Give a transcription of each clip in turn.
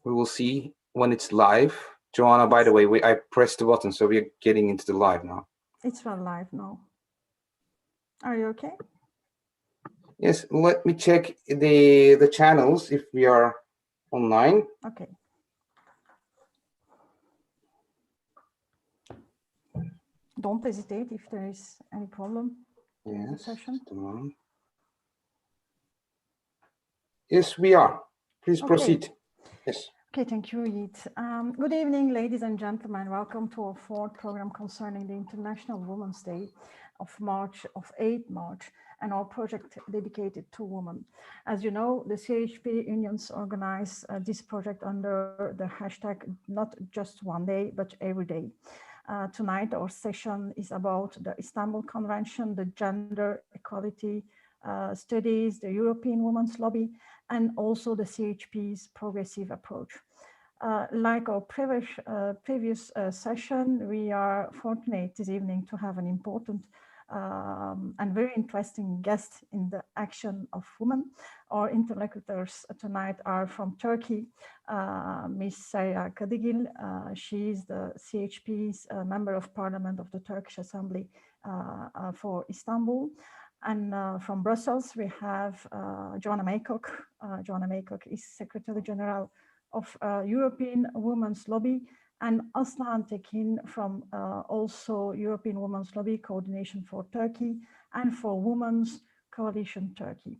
We will see when it's live. Joanna, by the way, I pressed the button, so we're getting into the live now. It's not live now. Are you okay? Yes, let me check the channels if we are online. Okay. Don't hesitate if there is any problem. Yes. Session. Yes, we are. Please proceed. Yes. Okay, thank you, Yigit. Good evening, ladies and gentlemen. Welcome to our fourth program concerning the International Women's Day of 8 March, and our project dedicated to women. As you know, the CHP unions organize this project under the hashtag not just one day, but every day. Tonight, our session is about the Istanbul Convention, the gender equality studies, the European Women's Lobby, and also the CHP's progressive approach. Like our previous session, we are fortunate this evening to have an important and very interesting guest in the action of women. Our interlocutors tonight are from Turkey, Ms. Sera Kadıgil. She is the CHP's Member of Parliament of the Turkish Assembly for Istanbul. And from Brussels, we have Joanna Maycock. Joanna Maycock is Secretary General of European Women's Lobby, and Aslıhan Tekin from also European Women's Lobby Coordination for Turkey and for Women's Coalition Turkey.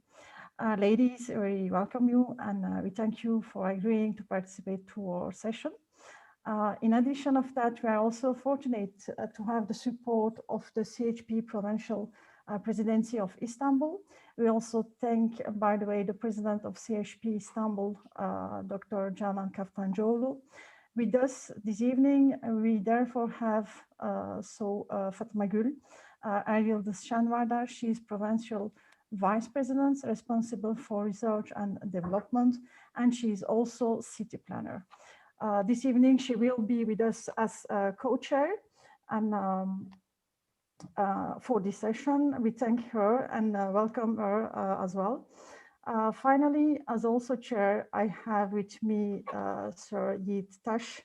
Ladies, we welcome you and we thank you for agreeing to participate to our session. In addition of that, we are also fortunate to have the support of the CHP Provincial Presidency of Istanbul. We also thank, by the way, the President of CHP Istanbul, Dr. Canan Kaftancıoğlu. With us this evening, we therefore have Fatma Eryıldız Şenvardar. She is Provincial Vice President responsible for research and development, and she is also city planner. This evening, she will be with us as co-chair, and for this session, we thank her and welcome her as well. Finally, as also chair, I have with me Sir Yigit,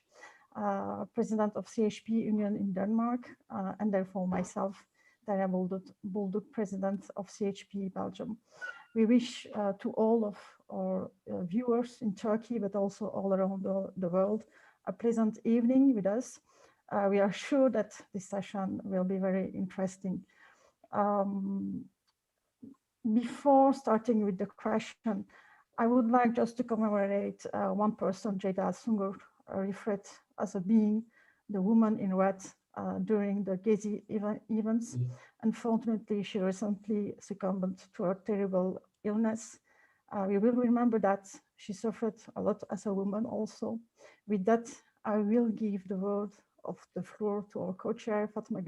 President of CHP Union in Denmark, and therefore myself, Derya Bulduk, President of CHP Belgium. We wish to all of our viewers in Turkey, but also all around the world, a pleasant evening with us. We are sure that this session will be very interesting. Before starting with the question, I would like just to commemorate one person, Ceyda Sungur, referred as a being the woman in red during the Gezi events. Unfortunately, she recently succumbed to a terrible illness. We will remember that she suffered a lot as a woman also. With that, I will give the word of the floor to our co-chair, Fatma.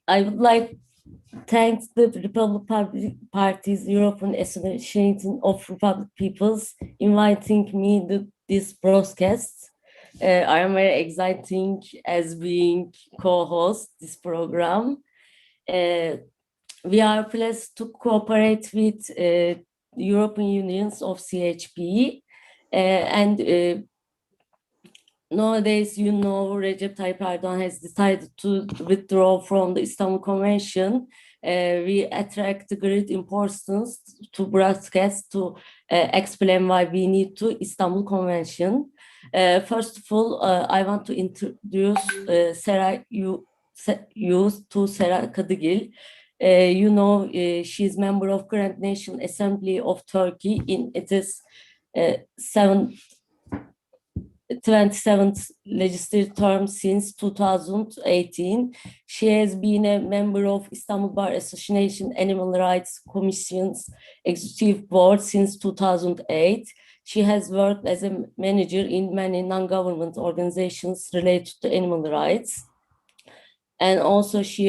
I would like to thank the Republic Party's European Association of Republic Peoples inviting me to this broadcast. I am very exciting as being co-host this program. We are pleased to cooperate with European Unions of CHP and nowadays, you know, Recep Tayyip Erdoğan has decided to withdraw from the Istanbul Convention. We attract great importance to broadcast to explain why we need to Istanbul Convention. First of all, I want to introduce Sera to Sera Kadıgil. You know, she is member of Grand National Assembly of Turkey in its 27th legislative term since 2018. She has been a member of Istanbul Bar Association Animal Rights Commission's Executive Board since 2008. She has worked as a manager in many non-government organizations related to animal rights. And also she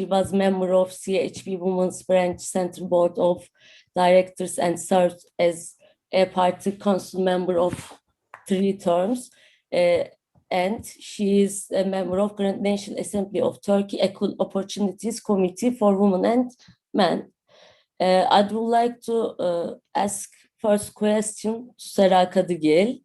was member of CHP Women's Branch Center Board of Directors and served as a party council member of 3 terms, and she is a member of Grand National Assembly of Turkey Equal Opportunities Committee for Women and Men. I would like to ask first question to Sera Kadıgil.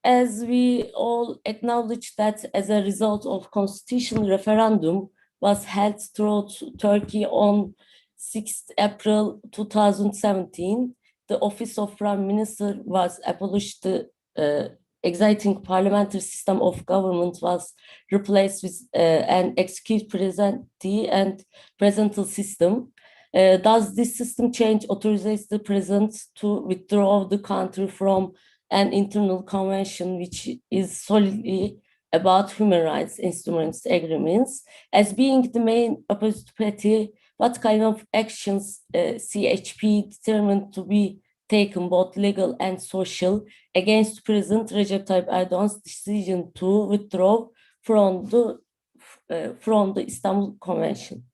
As we all acknowledge that as a result of constitutional referendum was held throughout Turkey on 6th April 2017, the office of Prime Minister was abolished. The existing parliamentary system of government was replaced with an executive presidency and presidential system. Does this system change authorize the president to withdraw the country from an internal convention which is solely about human rights instruments agreements? As being the main opposite party, what kind of actions CHP determined to be taken, both legal and social, against President Recep Tayyip Erdogan's decision to withdraw from the Istanbul Convention?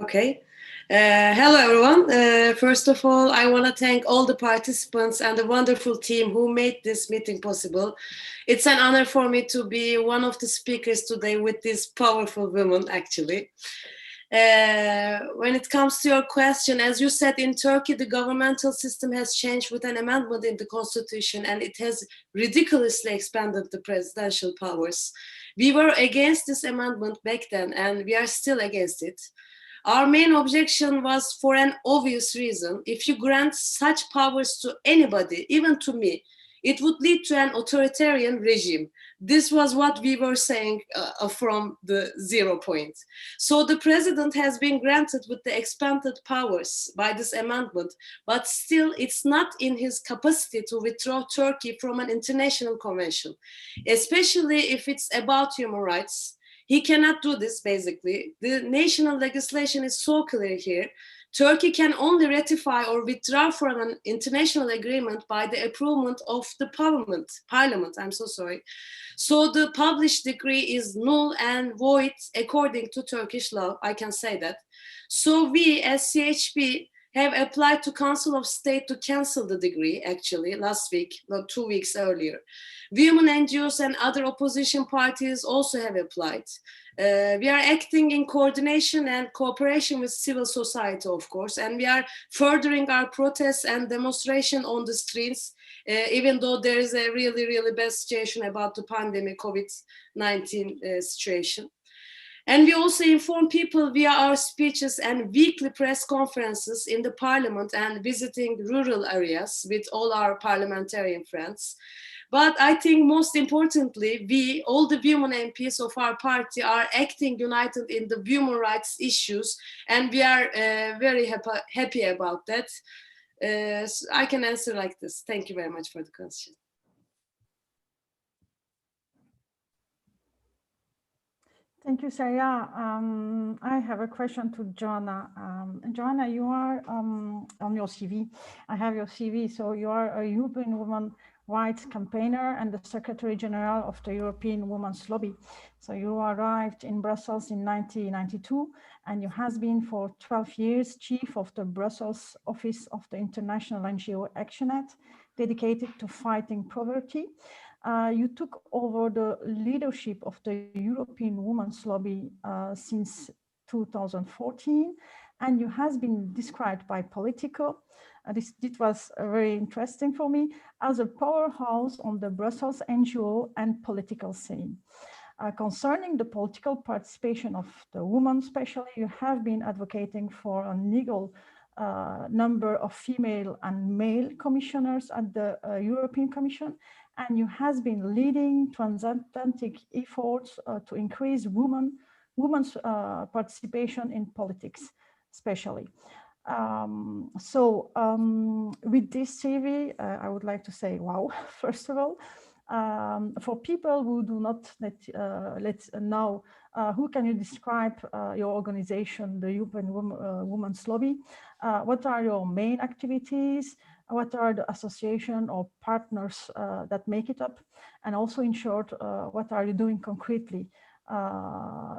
Okay. Hello, everyone. First of all, I want to thank all the participants and the wonderful team who made this meeting possible. It's an honor for me to be one of the speakers today with these powerful women, actually. When it comes to your question, as you said, in Turkey, the governmental system has changed with an amendment in the constitution, and it has ridiculously expanded the presidential powers. We were against this amendment back then, and we are still against it. Our main objection was for an obvious reason. If you grant such powers to anybody, even to me, it would lead to an authoritarian regime. This was what we were saying from the 0 point. So the president has been granted with the expanded powers by this amendment, but still it's not in his capacity to withdraw Turkey from an international convention, especially if it's about human rights. He cannot do this, basically. The national legislation is so clear here. Turkey can only ratify or withdraw from an international agreement by the approval of the parliament, I'm so sorry. So the published decree is null and void according to Turkish law, I can say that. So we as CHP have applied to Council of State to cancel the decree, actually, last week, 2 weeks earlier. Women NGOs and other opposition parties also have applied. We are acting in coordination and cooperation with civil society, of course, and we are furthering our protests and demonstration on the streets, even though there is a really, really bad situation about the pandemic, COVID-19 situation. And we also inform people via our speeches and weekly press conferences in the parliament and visiting rural areas with all our parliamentarian friends. But I think most importantly, we, all the women MPs of our party, are acting united in the human rights issues, and we are very happy about that. So I can answer like this. Thank you very much for the question. Thank you, Sera. I have a question to Joanna. Joanna, you are on your CV. I have your CV. So you are a European woman rights campaigner and the Secretary General of the European Women's Lobby. So you arrived in Brussels in 1992, and you have been for 12 years chief of the Brussels office of the International NGO ActionNet, dedicated to fighting poverty. You took over the leadership of the European Women's Lobby since 2014, and you have been described by Politico. This was very interesting for me, as a powerhouse on the Brussels NGO and political scene. Concerning the political participation of the women, especially, you have been advocating for an equal number of female and male commissioners at the European Commission, and you have been leading transatlantic efforts to increase women's participation in politics, especially. With this CV, I would like to say, wow, first of all. For people who do not know, who can you describe your organization, the European Women's Lobby? What are your main activities? What are the association or partners that make it up? And also, in short, what are you doing concretely?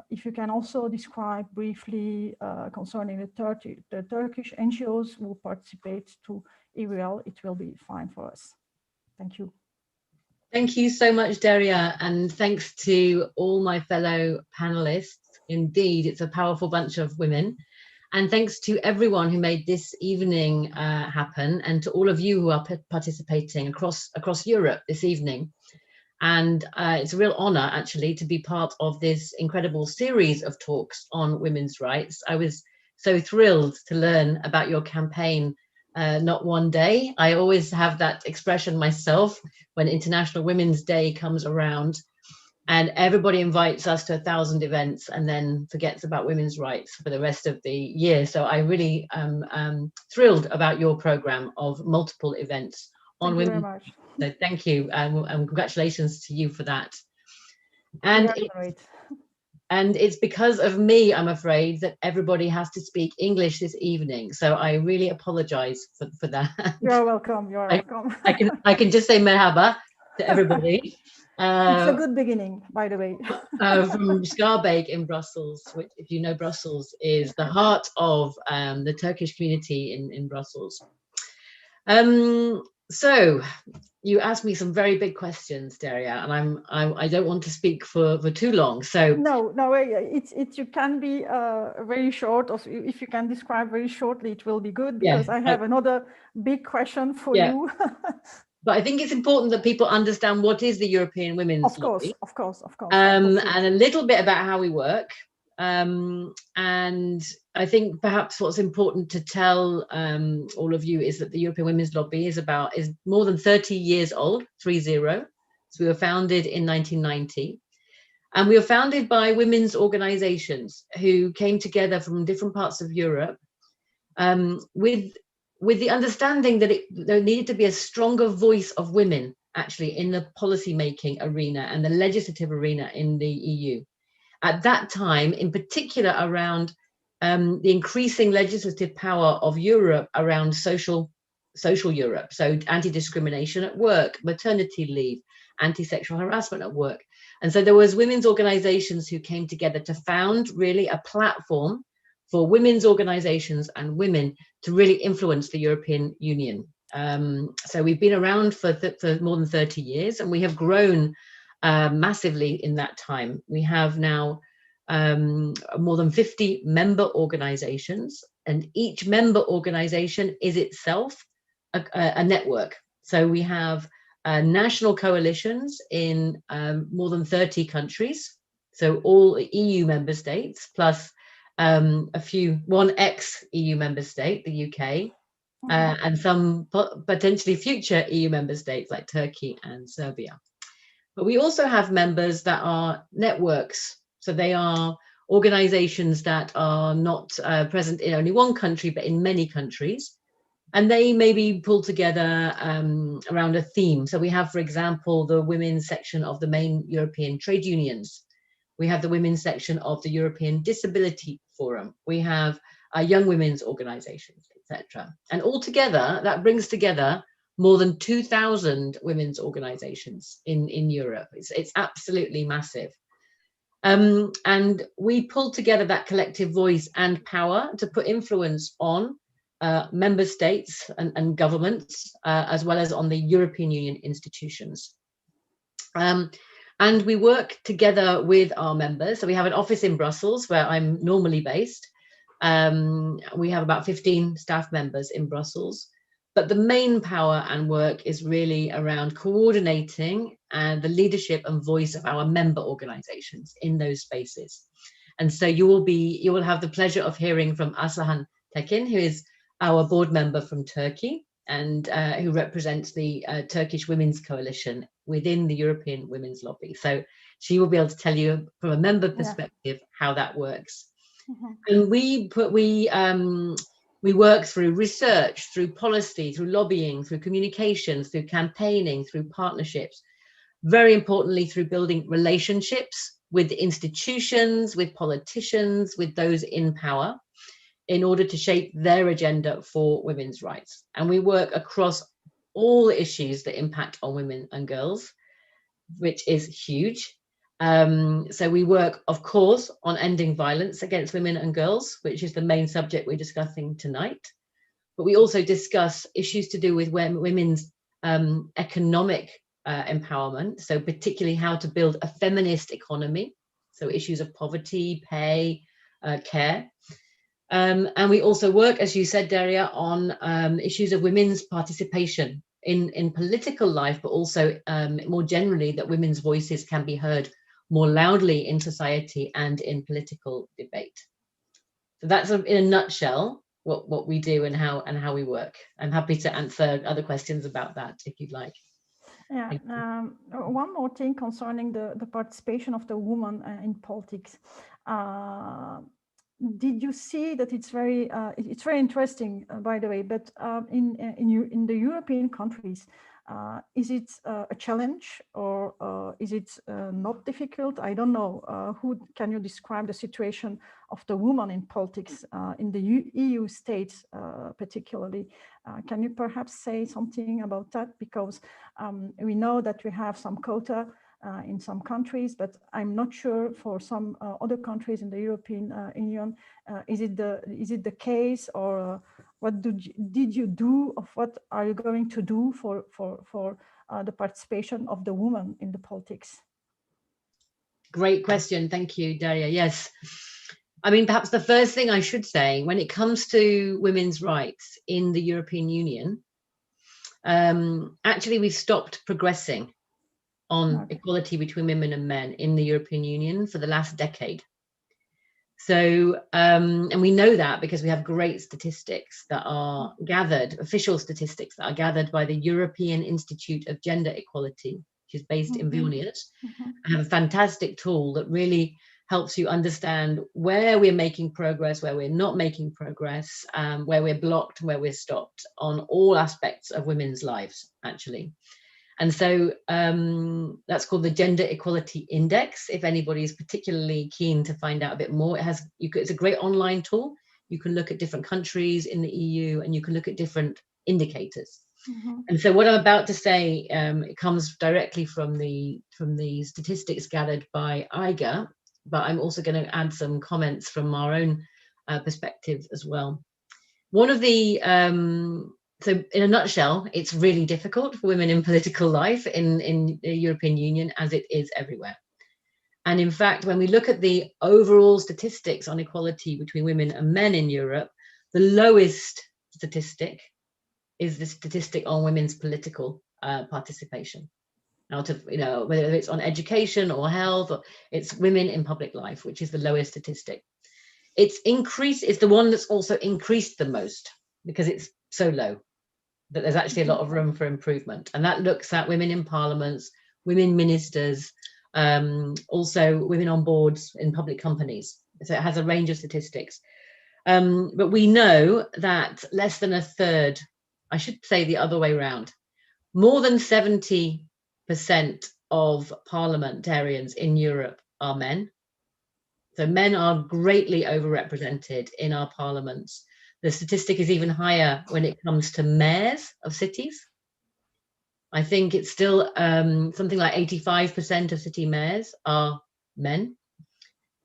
If you can also describe briefly concerning the Turkish NGOs who participate to EWL, it will be fine for us. Thank you. Thank you so much, Derya, and thanks to all my fellow panelists. Indeed, it's a powerful bunch of women. And thanks to everyone who made this evening happen, and to all of you who are participating across Europe this evening. And it's a real honor, actually, to be part of this incredible series of talks on women's rights. I was so thrilled to learn about your campaign, Not One Day. I always have that expression myself when International Women's Day comes around, and everybody invites us to 1,000 events and then forgets about women's rights for the rest of the year. So I really am thrilled about your program of multiple events on women. Thank you very much. So thank you, and congratulations to you for that. And it's because of me, I'm afraid, that everybody has to speak English this evening. So I really apologize for that. You're welcome. You're welcome. I can just say merhaba to everybody. It's a good beginning, by the way. From Schaerbeek in Brussels, which, if you know Brussels, is the heart of the Turkish community in Brussels. So you asked me some very big questions, Derya, and I don't want to speak for too long. So no, you can be very short. Or if you can describe very shortly, it will be good, because I have another big question for you. But I think it's important that people understand what is the European Women's Lobby. Of course. And a little bit about how we work. And I think perhaps what's important to tell all of you is that the European Women's Lobby is more than 30 years old, 30. So we were founded in 1990. And we were founded by women's organizations who came together from different parts of Europe with the understanding that there needed to be a stronger voice of women actually in the policy-making arena and the legislative arena in the EU. At that time, in particular around the increasing legislative power of Europe around social Europe, so anti-discrimination at work, maternity leave, anti-sexual harassment at work. And so there was women's organizations who came together to found really a platform for women's organizations and women to really influence the European Union. So we've been around for more than 30 years, and we have grown massively in that time. We have now more than 50 member organizations, and each member organization is itself a network. So we have national coalitions in more than 30 countries, so all EU member states, plus one ex-EU member state, the UK, and some potentially future EU member states like Turkey and Serbia. But we also have members that are networks. So they are organizations that are not present in only one country, but in many countries. And they maybe pull together around a theme. So we have, for example, the women's section of the main European trade unions. We have the women's section of the European Disability Forum. We have young women's organizations, etc. And altogether, that brings together more than 2,000 women's organizations in Europe. It's absolutely massive. And we pulled together that collective voice and power to put influence on member states and governments, as well as on the European Union institutions. And we work together with our members. So we have an office in Brussels where I'm normally based. We have about 15 staff members in Brussels. But the main power and work is really around coordinating the leadership and voice of our member organizations in those spaces. And so you will have the pleasure of hearing from Aslıhan Tekin, who is our board member from Turkey and who represents the Turkish Women's Coalition within the European Women's Lobby. So she will be able to tell you from a member perspective how that works. And we work through research, through policy, through lobbying, through communications, through campaigning, through partnerships, very importantly through building relationships with institutions, with politicians, with those in power, in order to shape their agenda for women's rights. And we work across all issues that impact on women and girls, which is huge. So we work, of course, on ending violence against women and girls, which is the main subject we're discussing tonight. But we also discuss issues to do with women's economic empowerment, so particularly how to build a feminist economy, So issues of poverty, pay, care. And we also work, as you said, Derya, on issues of women's participation in political life, but also more generally that women's voices can be heard more loudly in society and in political debate. So that's in a nutshell what we do and how we work. I'm happy to answer other questions about that if you'd like. Yeah, one more thing concerning the participation of the woman in politics. Did you see that it's very interesting, by the way, but in the European countries, is it a challenge or is it not difficult? I don't know. Can you describe the situation of the woman in politics in the EU states particularly? Can you perhaps say something about that? Because we know that we have some quota in some countries, but I'm not sure for some other countries in the European Union. Is it the case, or what did you do, or what are you going to do for the participation of the woman in the politics? Great question, thank you, Derya. Yes, I mean, perhaps the first thing I should say when it comes to women's rights in the European Union, actually we've stopped progressing on equality between women and men in the European Union for the last decade. So, and we know that because we have great statistics that are gathered, official statistics that are gathered by the European Institute of Gender Equality, which is based in Vilnius. I have a fantastic tool that really helps you understand where we're making progress, where we're not making progress, where we're blocked, where we're stopped on all aspects of women's lives, actually. And so that's called the Gender Equality Index. If anybody is particularly keen to find out a bit more, it's a great online tool. You can look at different countries in the EU and you can look at different indicators. And so what I'm about to say, it comes directly from the statistics gathered by IGA, but I'm also going to add some comments from our own perspective as well. One of the so in a nutshell, it's really difficult for women in political life in the European Union, as it is everywhere. And in fact, when we look at the overall statistics on equality between women and men in Europe, the lowest statistic is the statistic on women's political participation. Out of, whether it's on education or health, or it's women in public life, which is the lowest statistic. It's the one that's also increased the most because it's so low that there's actually a lot of room for improvement. And that looks at women in parliaments, women ministers, also women on boards in public companies. So it has a range of statistics. But we know that less than a third, I should say the other way around, more than 70% of parliamentarians in Europe are men. So men are greatly overrepresented in our parliaments. The statistic is even higher when it comes to mayors of cities. I think it's still something like 85% of city mayors are men.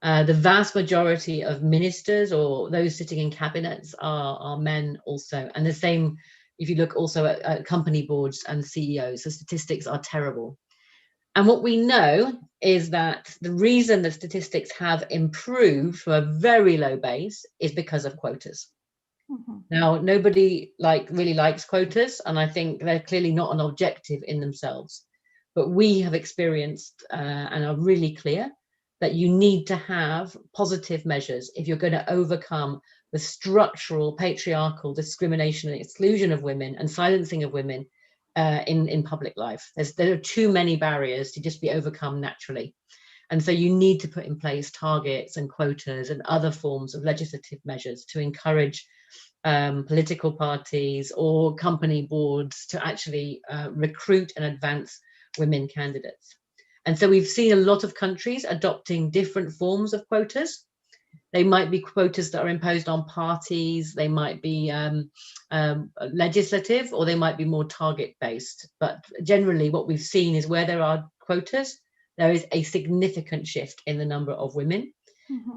The vast majority of ministers or those sitting in cabinets are men also. And the same if you look also at company boards and CEOs, the statistics are terrible. And what we know is that the reason the statistics have improved from a very low base is because of quotas. Now, nobody really likes quotas, and I think they're clearly not an objective in themselves. But we have experienced and are really clear that you need to have positive measures if you're going to overcome the structural patriarchal discrimination and exclusion of women and silencing of women in public life. There are too many barriers to just be overcome naturally. And so you need to put in place targets and quotas and other forms of legislative measures to encourage political parties or company boards to actually recruit and advance women candidates. And so we've seen a lot of countries adopting different forms of quotas. They might be quotas that are imposed on parties, they might be legislative, or they might be more target-based. But generally what we've seen is where there are quotas, there is a significant shift in the number of women.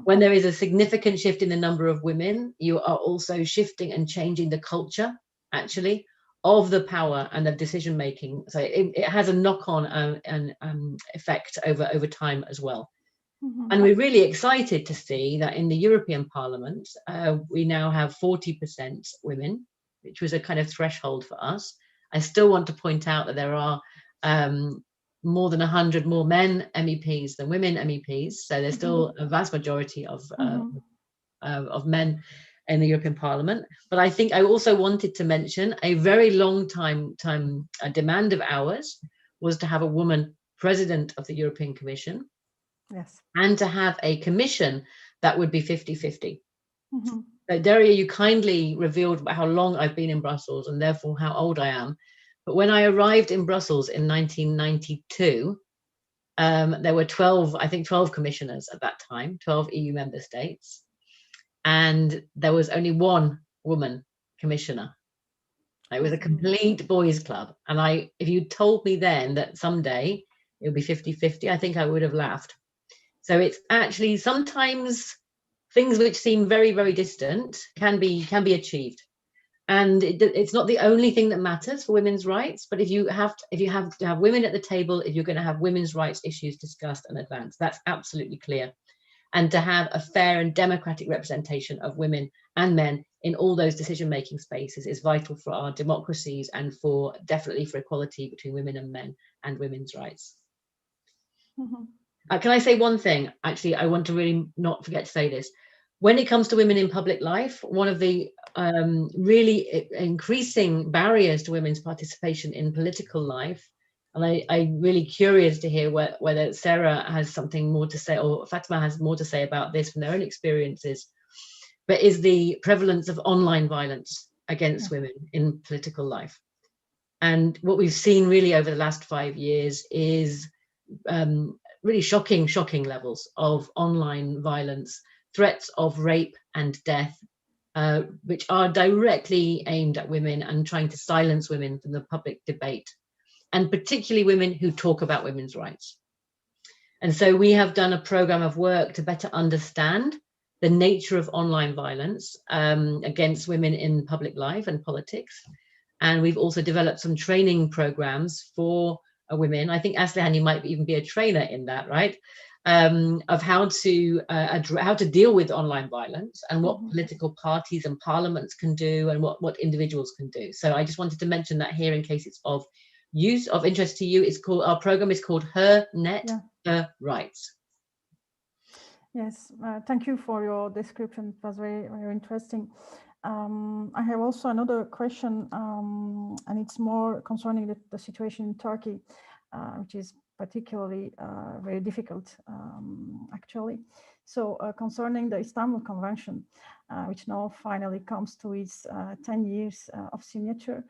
When there is a significant shift in the number of women, you are also shifting and changing the culture, actually, of the power and the decision making. So it has a knock-on effect over time as well. And we're really excited to see that in the European Parliament, we now have 40% women, which was a kind of threshold for us. I still want to point out that there are more than 100 more men MEPs than women MEPs. So there's still a vast majority of men in the European Parliament. But I think I also wanted to mention a very long time demand of ours was to have a woman president of the European Commission. Yes. And to have a commission that would be 50-50. So Derya, you kindly revealed how long I've been in Brussels and therefore how old I am. But when I arrived in Brussels in 1992, there were 12 commissioners at that time, 12 EU member states. And there was only one woman commissioner. It was a complete boys' club. And if you told me then that someday it would be 50-50, I think I would have laughed. So it's actually sometimes things which seem very, very distant can be achieved. And it's not the only thing that matters for women's rights, but if you have to have women at the table, if you're going to have women's rights issues discussed and advanced, that's absolutely clear. And to have a fair and democratic representation of women and men in all those decision-making spaces is vital for our democracies and definitely for equality between women and men and women's rights. Can I say one thing? Actually, I want to really not forget to say this. When it comes to women in public life, one of the really increasing barriers to women's participation in political life, and I'm really curious to hear whether Sera has something more to say or Fatma has more to say about this from their own experiences, but is the prevalence of online violence against women in political life. And what we've seen really over the last 5 years is really shocking levels of online violence, threats of rape and death, which are directly aimed at women and trying to silence women from the public debate, and particularly women who talk about women's rights. And so we have done a program of work to better understand the nature of online violence against women in public life and politics. And we've also developed some training programs for women. I think Aslıhan, you might even be a trainer in that, right? Of how to deal with online violence and what political parties and parliaments can do and what individuals can do. So I just wanted to mention that here in case it's of interest to you. Our program is called Her Net, Her Rights. Yes, thank you for your description. It was very, very interesting. I have also another question, and it's more concerning the situation in Turkey, which is particularly very difficult, actually. So concerning the Istanbul Convention, which now finally comes to its 10 years of signature,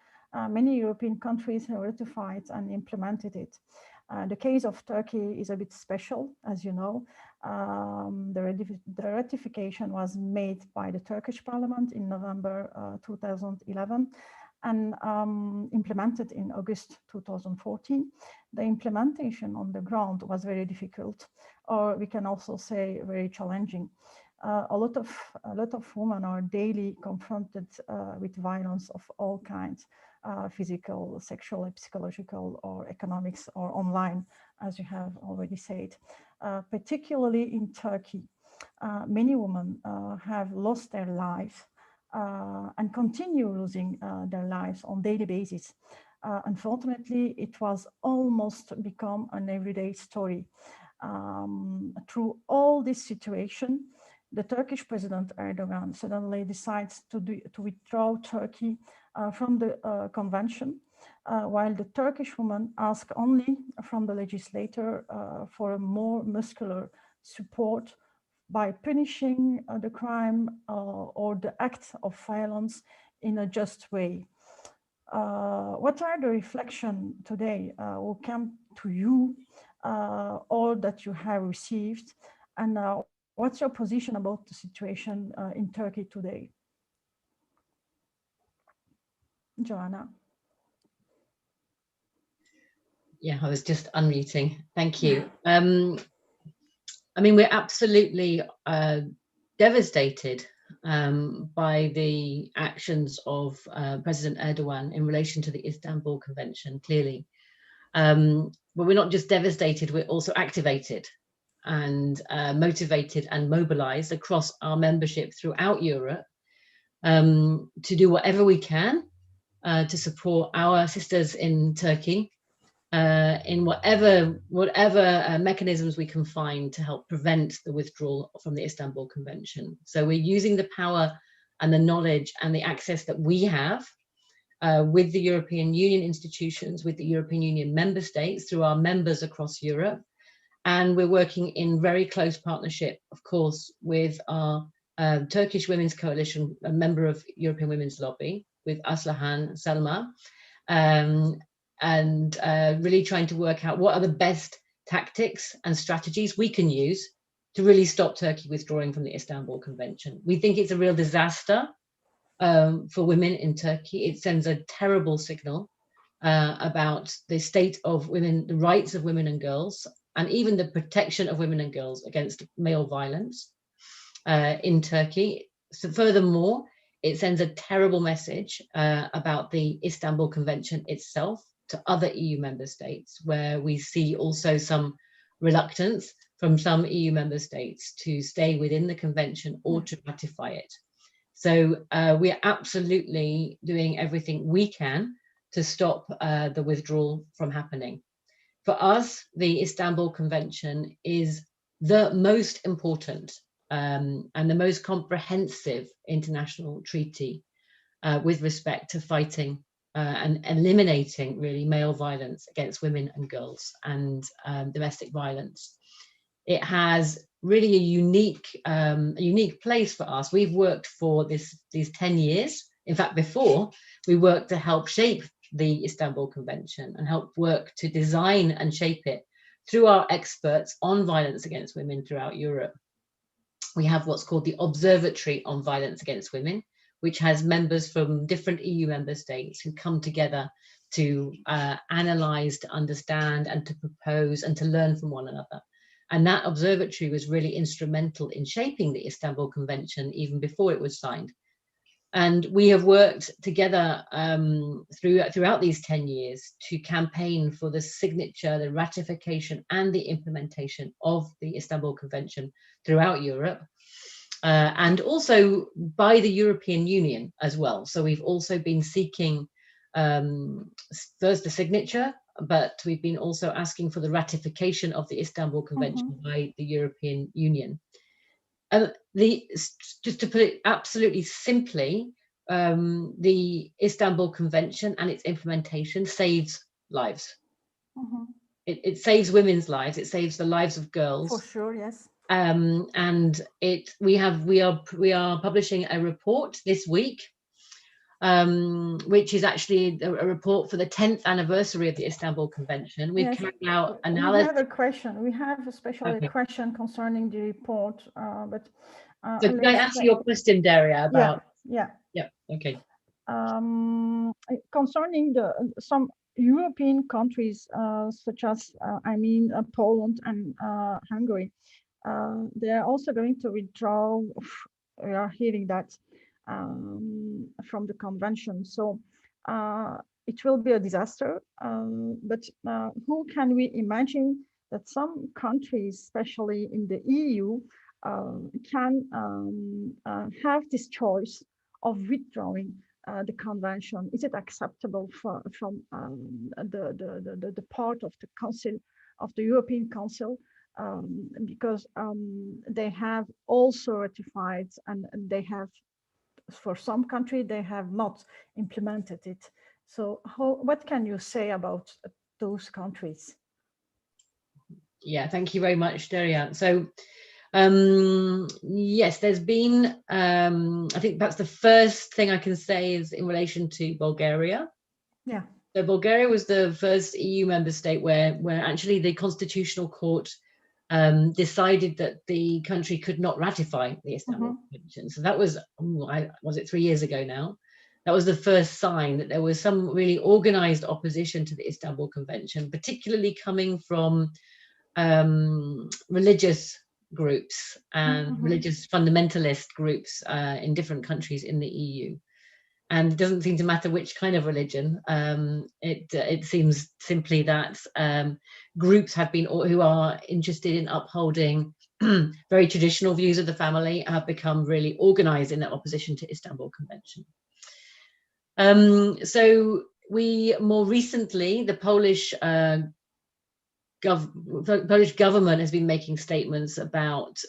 many European countries have ratified and implemented it. The case of Turkey is a bit special, as you know. The ratification was made by the Turkish parliament in November 2011 and implemented in August 2014. The implementation on the ground was very difficult, or we can also say very challenging. A lot of women are daily confronted with violence of all kinds, physical, sexual, psychological, or economics, or online, as you have already said. Particularly in Turkey, many women have lost their life and continue losing their lives on daily basis. Unfortunately, it was almost become an everyday story. Through all this situation, the Turkish President Erdogan suddenly decides to withdraw Turkey from the convention, while the Turkish women ask only from the legislator for a more muscular support by punishing the crime or the act of violence in a just way. What are the reflections today will come to you, or that you have received, and what's your position about the situation in Turkey today? Joanna. Yeah, I was just unmuting. Thank you. I mean, we're absolutely devastated by the actions of President Erdogan in relation to the Istanbul Convention, clearly. But we're not just devastated, we're also activated. and motivated and mobilized across our membership throughout Europe to do whatever we can to support our sisters in Turkey in whatever mechanisms we can find to help prevent the withdrawal from the Istanbul Convention. So we're using the power and the knowledge and the access that we have with the European Union institutions, with the European Union member states, through our members across Europe. And we're working in very close partnership, of course, with our Turkish Women's Coalition, a member of European Women's Lobby, with Aslıhan, Selma, and really trying to work out what are the best tactics and strategies we can use to really stop Turkey withdrawing from the Istanbul Convention. We think it's a real disaster for women in Turkey. It sends a terrible signal about the state of women, the rights of women and girls, and even the protection of women and girls against male violence in Turkey. So furthermore, it sends a terrible message about the Istanbul Convention itself to other EU member states, where we see also some reluctance from some EU member states to stay within the convention or to ratify it. So we are absolutely doing everything we can to stop the withdrawal from happening. For us, the Istanbul Convention is the most important and the most comprehensive international treaty with respect to fighting and eliminating really male violence against women and girls and domestic violence. It has really a unique place for us. We've worked for these 10 years. In fact, before, we worked to help shape the Istanbul Convention and help work to design and shape it through our experts on violence against women throughout Europe. We have what's called the Observatory on Violence Against Women, which has members from different EU member states who come together to analyze, to understand, and to propose and to learn from one another. And that observatory was really instrumental in shaping the Istanbul Convention even before it was signed. And we have worked together throughout these 10 years to campaign for the signature, the ratification, and the implementation of the Istanbul Convention throughout Europe, and also by the European Union as well. So we've also been seeking first the signature, but we've been also asking for the ratification of the Istanbul Convention by the European Union. Just to put it absolutely simply, the Istanbul Convention and its implementation saves lives. It saves women's lives. It saves the lives of girls. For sure, yes. And we are publishing a report this week, which is actually a report for the 10th anniversary of the Istanbul Convention. We've carried out analysis. We have a question. We have especially a question concerning the report, but so can I answer your question, Derya, about? Yeah. Okay. Concerning some European countries, such as Poland and Hungary, they are also going to withdraw. We are hearing that from the convention. So it will be a disaster. But who can we imagine that some countries, especially in the EU, can have this choice of withdrawing the convention? Is it acceptable from the part of the Council, of the European Council? Because they have also ratified, and they have, for some country, they have not implemented it. So what can you say about those countries? Yeah, thank you very much, Derya. So yes, there's been, I think that's the first thing I can say is in relation to Bulgaria. Yeah. So Bulgaria was the first EU member state where actually the Constitutional Court decided that the country could not ratify the Istanbul Convention. So that was, was it 3 years ago now? That was the first sign that there was some really organized opposition to the Istanbul Convention, particularly coming from religious groups and religious fundamentalist groups in different countries in the EU. And it doesn't seem to matter which kind of religion. It seems simply that groups have been, who are interested in upholding very traditional views of the family, have become really organized in their opposition to Istanbul Convention. So we more recently, the Polish government has been making statements about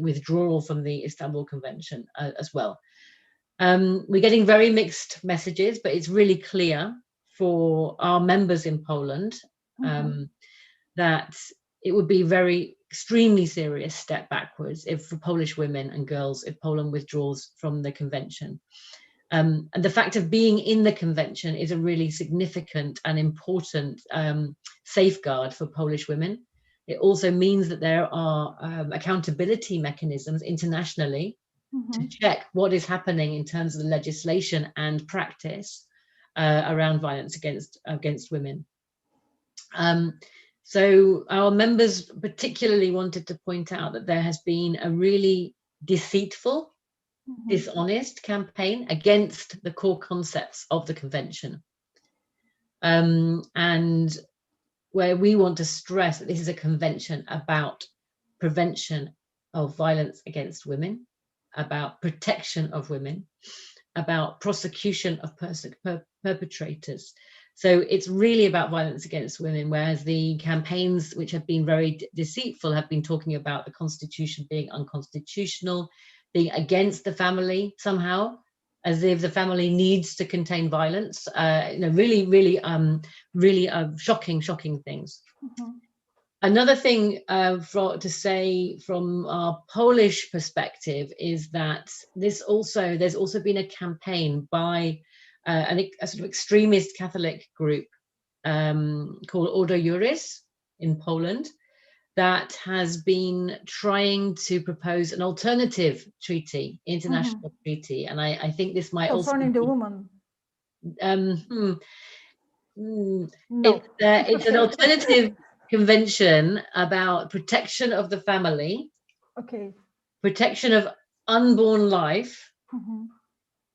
withdrawal from the Istanbul Convention as well. We're getting very mixed messages, but it's really clear for our members in Poland that it would be extremely serious step backwards for Polish women and girls if Poland withdraws from the convention. And the fact of being in the convention is a really significant and important safeguard for Polish women. It also means that there are accountability mechanisms internationally to check what is happening in terms of the legislation and practice around violence against women. So our members particularly wanted to point out that there has been a really deceitful, dishonest campaign against the core concepts of the convention. And where we want to stress that this is a convention about prevention of violence against women, about protection of women, about prosecution of perpetrators. So it's really about violence against women, whereas the campaigns which have been very deceitful have been talking about the constitution being unconstitutional, being against the family somehow, as if the family needs to contain violence. Really shocking things. Another thing to say from our Polish perspective is that there's also been a campaign by a sort of extremist Catholic group called Ordo Juris in Poland that has been trying to propose an alternative treaty, international treaty, and I think this might concerning also the woman. No. It's an alternative convention about protection of the family, protection of unborn life,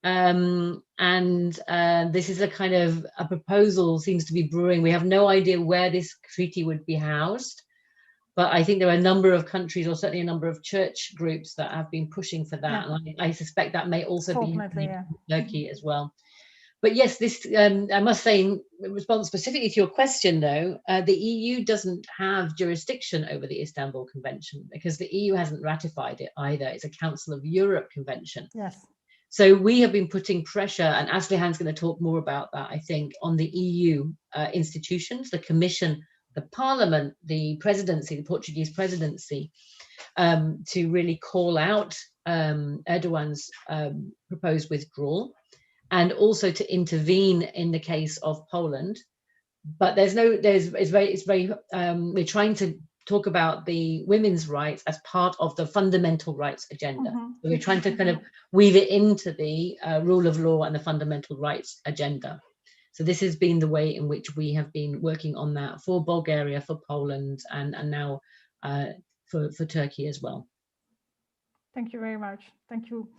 and this is a kind of a proposal seems to be brewing. We have no idea where this treaty would be housed, but I think there are a number of countries, or certainly a number of church groups, that have been pushing for that. And I suspect that may also be in Turkey as well. But yes, this I must say, in response specifically to your question, though, the EU doesn't have jurisdiction over the Istanbul Convention because the EU hasn't ratified it either. It's a Council of Europe convention. Yes. So we have been putting pressure, and Aslıhan's going to talk more about that, I think, on the EU institutions, the Commission, the Parliament, the presidency, the Portuguese presidency, to really call out Erdogan's proposed withdrawal, and also to intervene in the case of Poland. But we're trying to talk about the women's rights as part of the fundamental rights agenda. So we're trying to kind of weave it into the rule of law and the fundamental rights agenda. So this has been the way in which we have been working on that for Bulgaria, for Poland, and now for Turkey as well. Thank you very much. Thank you.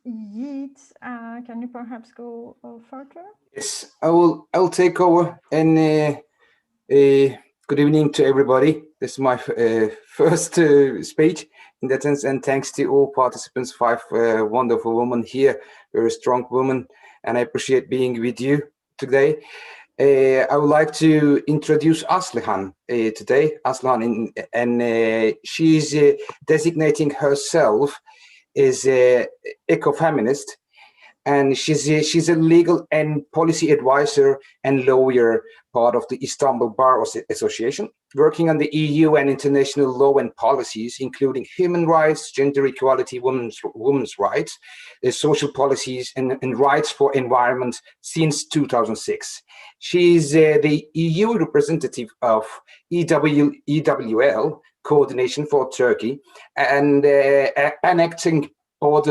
Yigit, can you perhaps go further? Yes, I'll take over. And good evening to everybody. This is my first speech in that sense, and thanks to all participants, 5 wonderful women here, very strong women, and I appreciate being with you today. I would like to introduce Aslıhan today. Aslıhan, and she's designating herself as an ecofeminist, and she's a legal and policy advisor and lawyer, part of the Istanbul Bar Association, working on the EU and international law and policies, including human rights, gender equality, women's rights, social policies, and rights for environment since 2006. She's the EU representative of EWL coordination for Turkey, and an acting board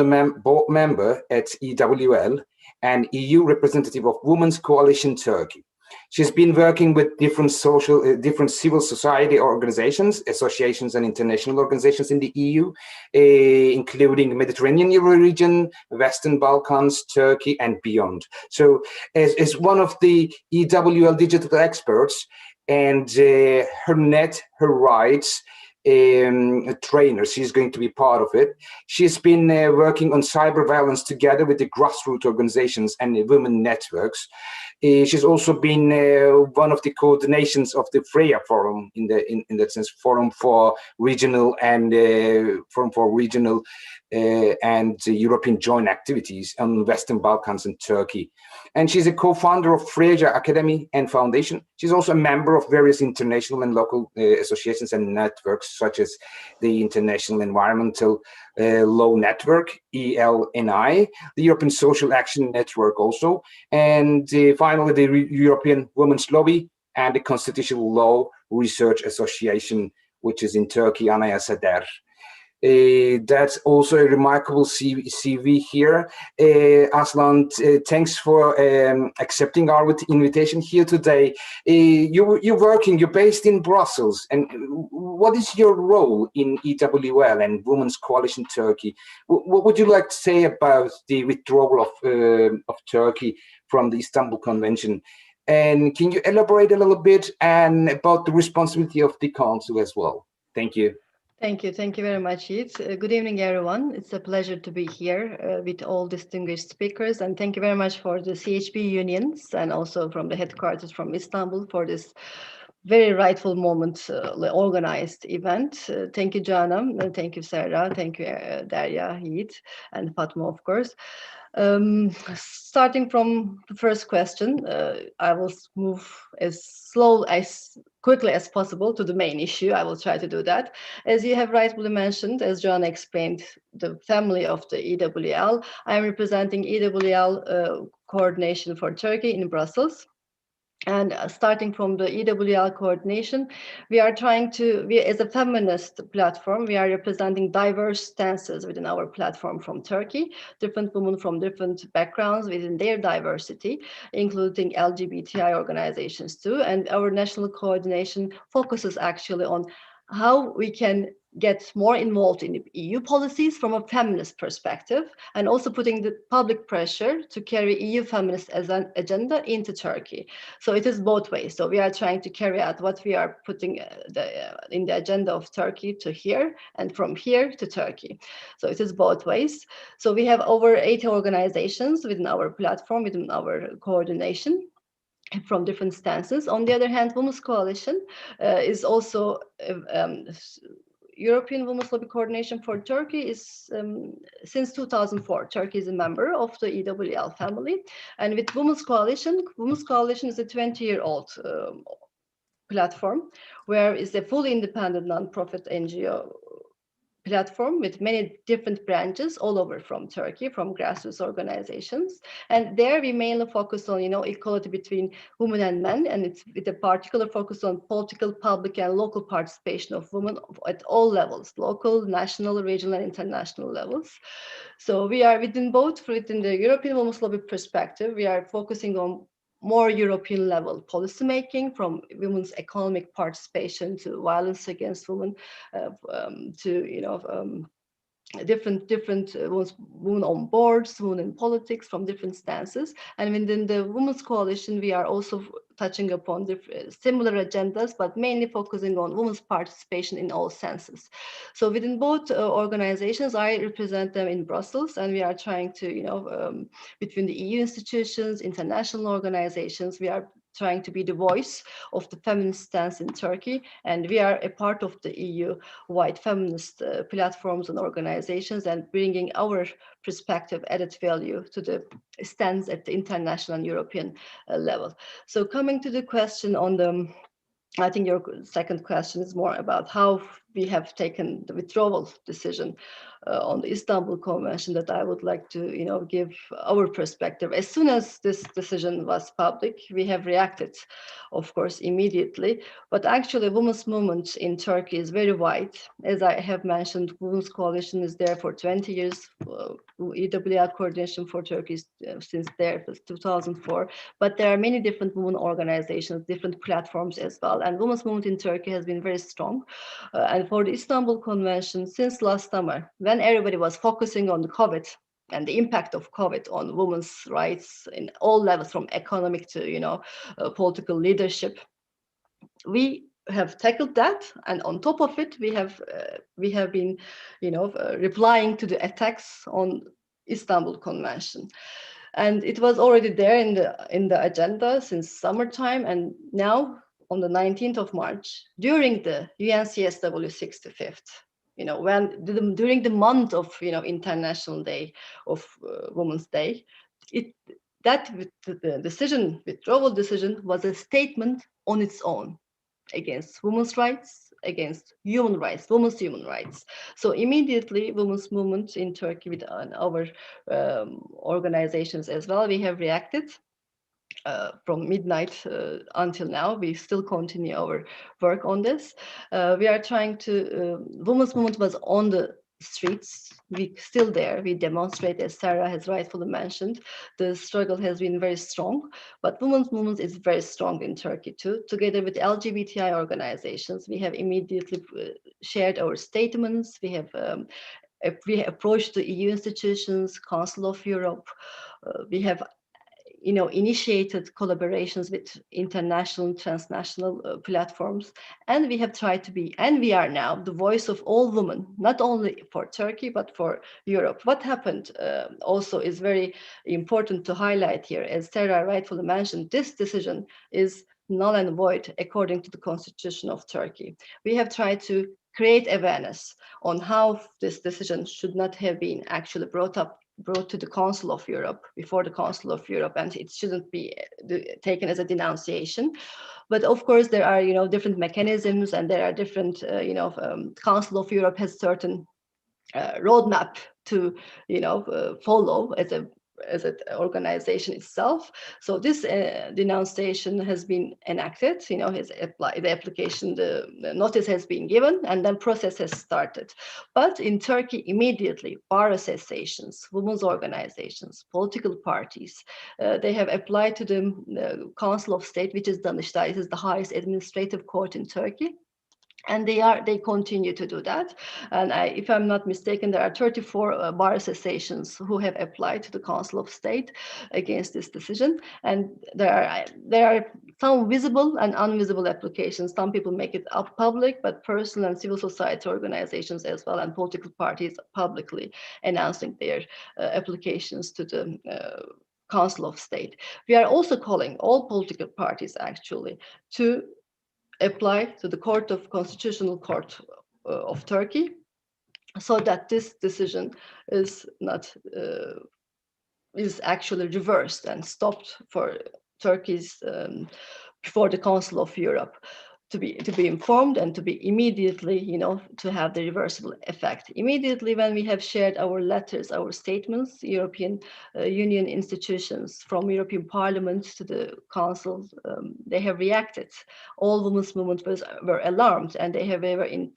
member at EWL and EU representative of Women's Coalition Turkey. She's been working with different civil society organizations, associations, and international organizations in the EU, including Mediterranean region, Western Balkans, Turkey, and beyond. So, as one of the EWL digital experts and her rights trainer, she's going to be part of it. She's been working on cyber violence together with the grassroots organizations and the women networks. She's also been one of the coordinations of the Freya Forum in that sense, Forum for Regional and European joint activities on Western Balkans and Turkey. And she's a co-founder of Freya Academy and Foundation. She's also a member of various international and local associations and networks, such as the International Environmental Law Network, ELNI, the European Social Action Network also, and finally the European Women's Lobby and the Constitutional Law Research Association, which is in Turkey, Anayasa Der. That's also a remarkable CV here. Aslıhan, thanks for accepting our invitation here today. You're based in Brussels, and what is your role in EWL and Women's Coalition Turkey? What would you like to say about the withdrawal of Turkey from the Istanbul Convention? And can you elaborate a little bit and about the responsibility of the Council as well? Thank you. Thank you very much, Yigit. Good evening, everyone. It's a pleasure to be here with all distinguished speakers, and thank you very much for the CHP unions and also from the headquarters from Istanbul for this very rightful moment organized event. Thank you, Joanna. Thank you, Sera. Thank you, Derya, Yigit, and Fatma, of course. Starting from the first question, I will move as quickly as possible to the main issue. I will try to do that. As you have rightfully mentioned, as Joanna explained, the family of the EWL, I am representing EWL coordination for Turkey in Brussels. And starting from the EWL coordination, we are trying to, as a feminist platform, we are representing diverse stances within our platform from Turkey, different women from different backgrounds within their diversity, including LGBTI organizations too. And our national coordination focuses actually on how we can get more involved in EU policies from a feminist perspective, and also putting the public pressure to carry EU feminist as an agenda into Turkey. So it is both ways. So we are trying to carry out what we are putting in the agenda of Turkey to here, and from here to Turkey. So it is both ways. So we have over 80 organizations within our platform, within our coordination, from different stances. On the other hand, Women's Coalition is also European Women's Lobby Coordination for Turkey is since 2004. Turkey is a member of the EWL family, and with Women's Coalition is a 20-year-old platform, where it's a fully independent non-profit NGO platform with many different branches all over from Turkey, from grassroots organizations. And there we mainly focus on, equality between women and men, and it's with a particular focus on political, public, and local participation of women at all levels, local, national, regional, and international levels. So we are within the European Women's Lobby perspective, we are focusing on more European level policymaking, from women's economic participation to violence against women, to different women on boards, women in politics, from different stances. And within the Women's Coalition, we are also touching upon similar agendas, but mainly focusing on women's participation in all senses. So within both organizations, I represent them in Brussels, and we are trying to, between the EU institutions, international organizations, we are trying to be the voice of the feminist stance in Turkey, and we are a part of the EU-wide feminist platforms and organizations, and bringing our perspective, added value to the stance at the international and European level. So coming to the question on I think your second question is more about how we have taken the withdrawal decision on the Istanbul Convention that I would like to, give our perspective. As soon as this decision was public, we have reacted, of course, immediately. But actually, women's movement in Turkey is very wide. As I have mentioned, Women's Coalition is there for 20 years. EWL Coordination for Turkey is since there since 2004. But there are many different women organizations, different platforms as well. And women's movement in Turkey has been very strong. And for the Istanbul Convention, since last summer, when everybody was focusing on the COVID and the impact of COVID on women's rights in all levels, from economic to, political leadership, we have tackled that, and on top of it, we have been, replying to the attacks on Istanbul Convention, and it was already there in the agenda since summertime, and now on the 19th of March, during the UNCSW 65th, during the month of International Day of Women's Day, the withdrawal decision was a statement on its own against women's rights, against human rights, women's human rights. So immediately, women's movement in Turkey with our organizations as well, we have reacted. From midnight until now, we still continue our work on this. We are trying to, women's movement was on the streets, we still there, we demonstrate, as Sera has rightfully mentioned. The struggle has been very strong, but women's movement is very strong in Turkey too. Together with LGBTI organizations, we have immediately shared our statements. We have approached the EU institutions, Council of Europe. We have initiated collaborations with international, transnational platforms, and we have tried to be, and we are now, the voice of all women, not only for Turkey, but for Europe. What happened also is very important to highlight here. As Sera rightfully mentioned, this decision is null and void according to the Constitution of Turkey. We have tried to create awareness on how this decision should not have been actually brought to the Council of Europe, before the Council of Europe, and it shouldn't be taken as a denunciation. But of course, there are different mechanisms, and there are different Council of Europe has certain roadmap to follow as an organization itself. So this denunciation has been enacted, the application, the notice has been given, and then process has started. But in Turkey, immediately, bar associations, women's organizations, political parties, they have applied to the Council of State, which is Danıştay. It is the highest administrative court in Turkey. And they continue to do that. And if I'm not mistaken, there are 34 bar associations who have applied to the Council of State against this decision. And there are some visible and invisible applications. Some people make it up public, but personal and civil society organizations as well, and political parties publicly announcing their applications to the Council of State. We are also calling all political parties actually to apply to the Constitutional Court of Turkey, so that this decision is not is actually reversed and stopped for Turkey's before the Council of Europe, to be informed and to be immediately, to have the reversible effect. Immediately when we have shared our letters, our statements, European Union institutions, from European Parliament to the Council, they have reacted. All women's movements were alarmed, and they were in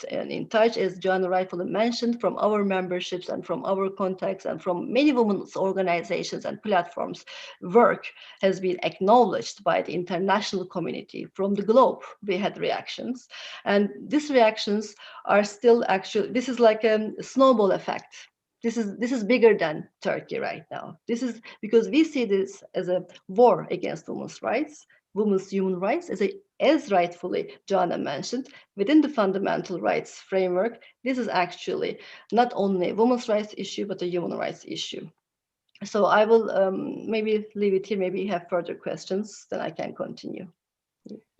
touch, as Joanna rightfully mentioned, from our memberships and from our contacts and from many women's organizations and platforms. Work has been acknowledged by the international community from the globe. We had reactions, and these reactions are still actually, this is like a snowball effect. This is bigger than Turkey right now. This is because we see this as a war against women's rights, women's human rights, as rightfully Joanna mentioned, within the fundamental rights framework. This is actually not only a women's rights issue, but a human rights issue. So I will maybe leave it here. Maybe you have further questions, then I can continue.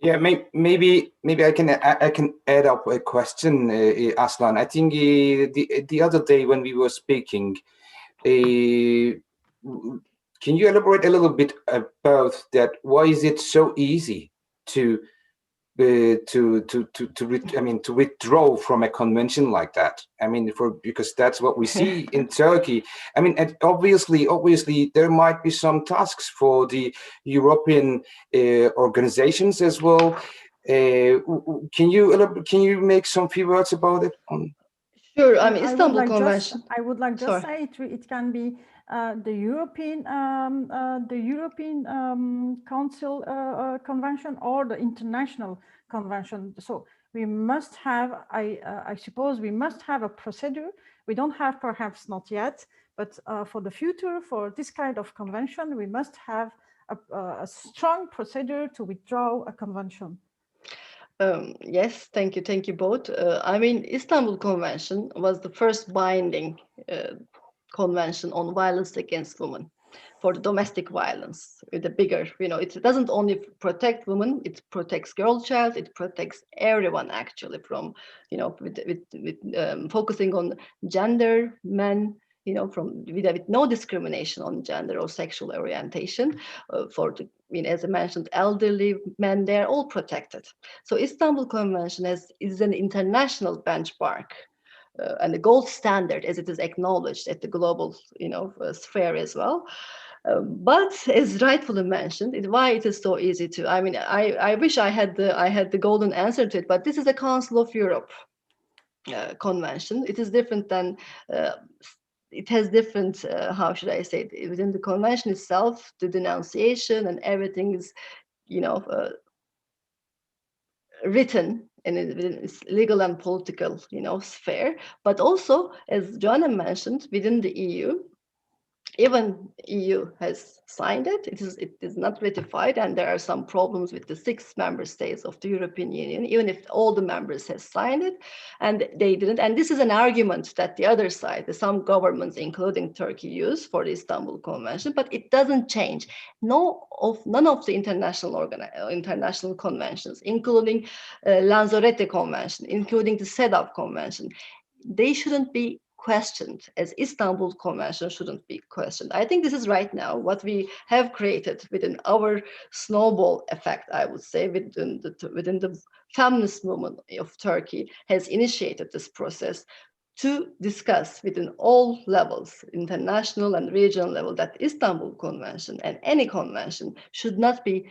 Yeah, maybe I can add up a question, Aslıhan. I think the other day when we were speaking, can you elaborate a little bit about that? Why is it so easy to to withdraw from a convention like that. I mean, because that's what we see in Turkey. I mean, and obviously, there might be some tasks for the European organizations as well. Can you make some few words about it? Sure. I mean, Istanbul Convention. I would like just say it can be the European Council Convention or the International Convention. So we must have, I suppose, we must have a procedure. We don't have, perhaps not yet, but for the future, for this kind of convention, we must have a strong procedure to withdraw a convention. Yes, thank you both. I mean, Istanbul Convention was the first binding convention on violence against women, for the domestic violence, with a bigger, it doesn't only protect women, it protects girl child, it protects everyone actually from, with focusing on gender, men, with no discrimination on gender or sexual orientation. As I mentioned, elderly men, they're all protected. So Istanbul Convention is an international benchmark and the gold standard, as it is acknowledged at the global, sphere as well. But as rightfully mentioned, why it is so easy to. I mean, I wish I had the golden answer to it, but this is a Council of Europe convention. It is different than. It has different, how should I say it, within the convention itself, the denunciation and everything is, written within its legal and political, sphere. But also, as Joanna mentioned, within the EU, even EU has signed it. It is not ratified, and there are some problems with the 6 member states of the European Union, even if all the members have signed it, and they didn't. And this is an argument that the other side, some governments, including Turkey, use for the Istanbul Convention, but it doesn't change. None of the international conventions, including Lanzarote Convention, including the CEDAW Convention, they shouldn't be questioned, as Istanbul Convention shouldn't be questioned. I think this is right now what we have created within our snowball effect, I would say, within the feminist movement of Turkey has initiated this process to discuss within all levels, international and regional level, that Istanbul Convention and any convention should not be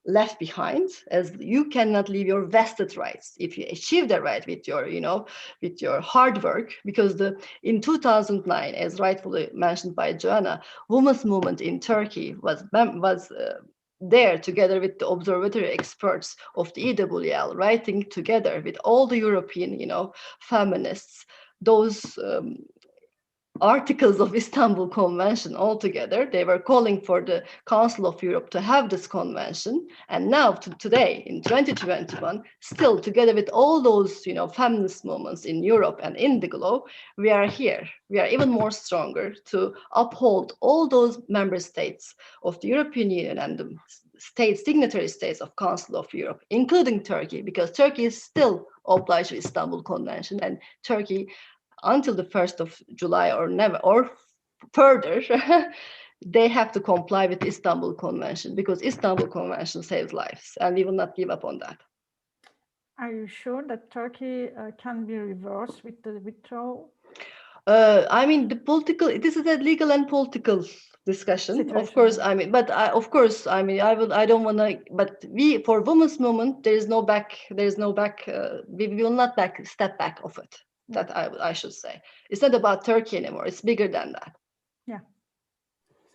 left behind, as you cannot leave your vested rights if you achieve the right with your hard work, because in 2009, as rightfully mentioned by Joanna, women's movement in Turkey was there together with the Observatory experts of the EWL, writing together with all the European feminists those articles of Istanbul Convention altogether. They were calling for the Council of Europe to have this convention. And now, today, in 2021, still together with all those, feminist movements in Europe and in the globe, we are here. We are even more stronger to uphold all those member states of the European Union and the signatory states of Council of Europe, including Turkey, because Turkey is still obliged to Istanbul Convention, and Turkey, until the 1st of July or never, or further, they have to comply with the Istanbul Convention, because Istanbul Convention saves lives, and we will not give up on that. Are you sure that Turkey can be reversed with the withdrawal? I mean, this is a legal and political discussion, situation. Of course. I mean, but I don't want to. But for women's movement, there is no back. We will not step back of it. That I should say. It's not about Turkey anymore. It's bigger than that. Yeah.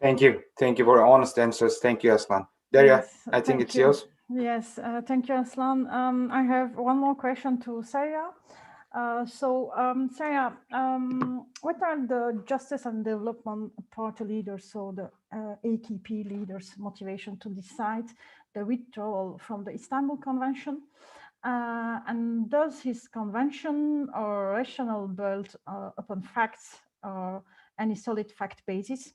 Thank you for your honest answers. Thank you, Aslıhan. Derya, yes, I think it's yours. Yes, thank you, Aslıhan. I have one more question to Sera. Sera, what are the Justice and Development Party leaders, so the AKP leaders' motivation to decide the withdrawal from the Istanbul Convention? And does his convention or rationale built upon facts or any solid fact basis?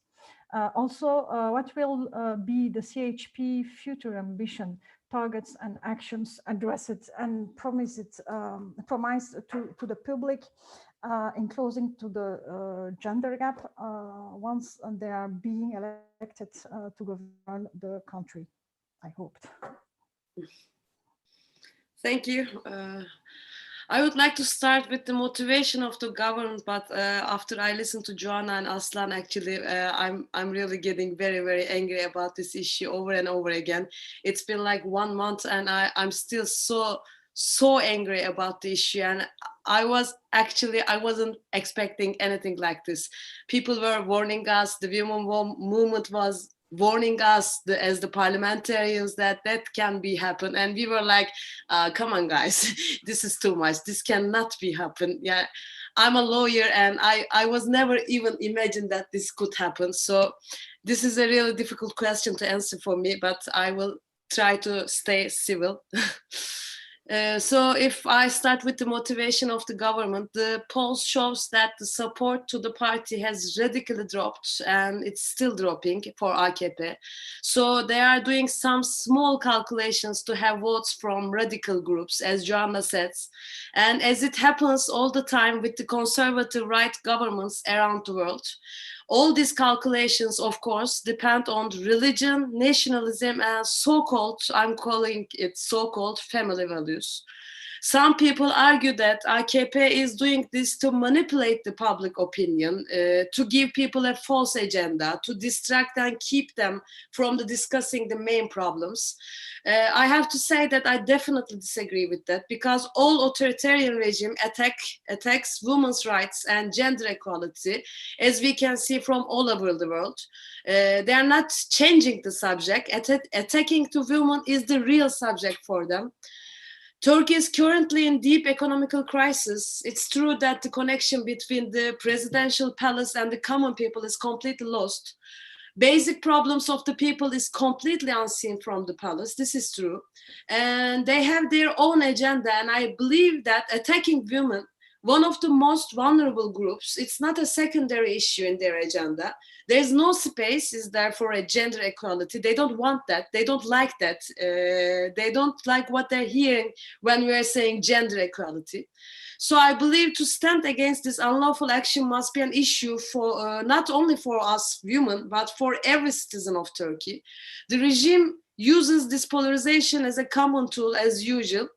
Also, what will be the CHP future ambition, targets and actions addressed and promised to the public in closing to the gender gap once they are being elected to govern the country, I hoped. Thank you. I would like to start with the motivation of the government, but after I listened to Joanna and Aslıhan, actually, I'm really getting very, very angry about this issue over and over again. It's been like 1 month, and I'm still so angry about the issue. And I wasn't expecting anything like this. People were warning us. The women movement was warning us as the parliamentarians that can be happen, and we were like, come on guys, this is too much, this cannot be happen. Yeah, I'm a lawyer, and I was never even imagined that this could happen. So this is a really difficult question to answer for me, but I will try to stay civil. So if I start with the motivation of the government, the polls shows that the support to the party has radically dropped, and it's still dropping for AKP. So they are doing some small calculations to have votes from radical groups, as Joanna says. And as it happens all the time with the conservative right governments around the world, all these calculations, of course, depend on religion, nationalism, and so-called, I'm calling it so-called family values. Some people argue that AKP is doing this to manipulate the public opinion, to give people a false agenda, to distract and keep them from discussing the main problems. I have to say that I definitely disagree with that, because all authoritarian regime attacks women's rights and gender equality, as we can see from all over the world. They are not changing the subject. Attacking to women is the real subject for them. Turkey is currently in deep economical crisis. It's true that the connection between the presidential palace and the common people is completely lost. Basic problems of the people is completely unseen from the palace. This is true. And they have their own agenda. And I believe that attacking women, one of the most vulnerable groups, it's not a secondary issue in their agenda. There's no space is there for a gender equality. They don't want that. They don't like that. They don't like what they're hearing when we are saying gender equality. So I believe to stand against this unlawful action must be an issue for not only for us women, but for every citizen of Turkey. The regime uses this polarization as a common tool as usual.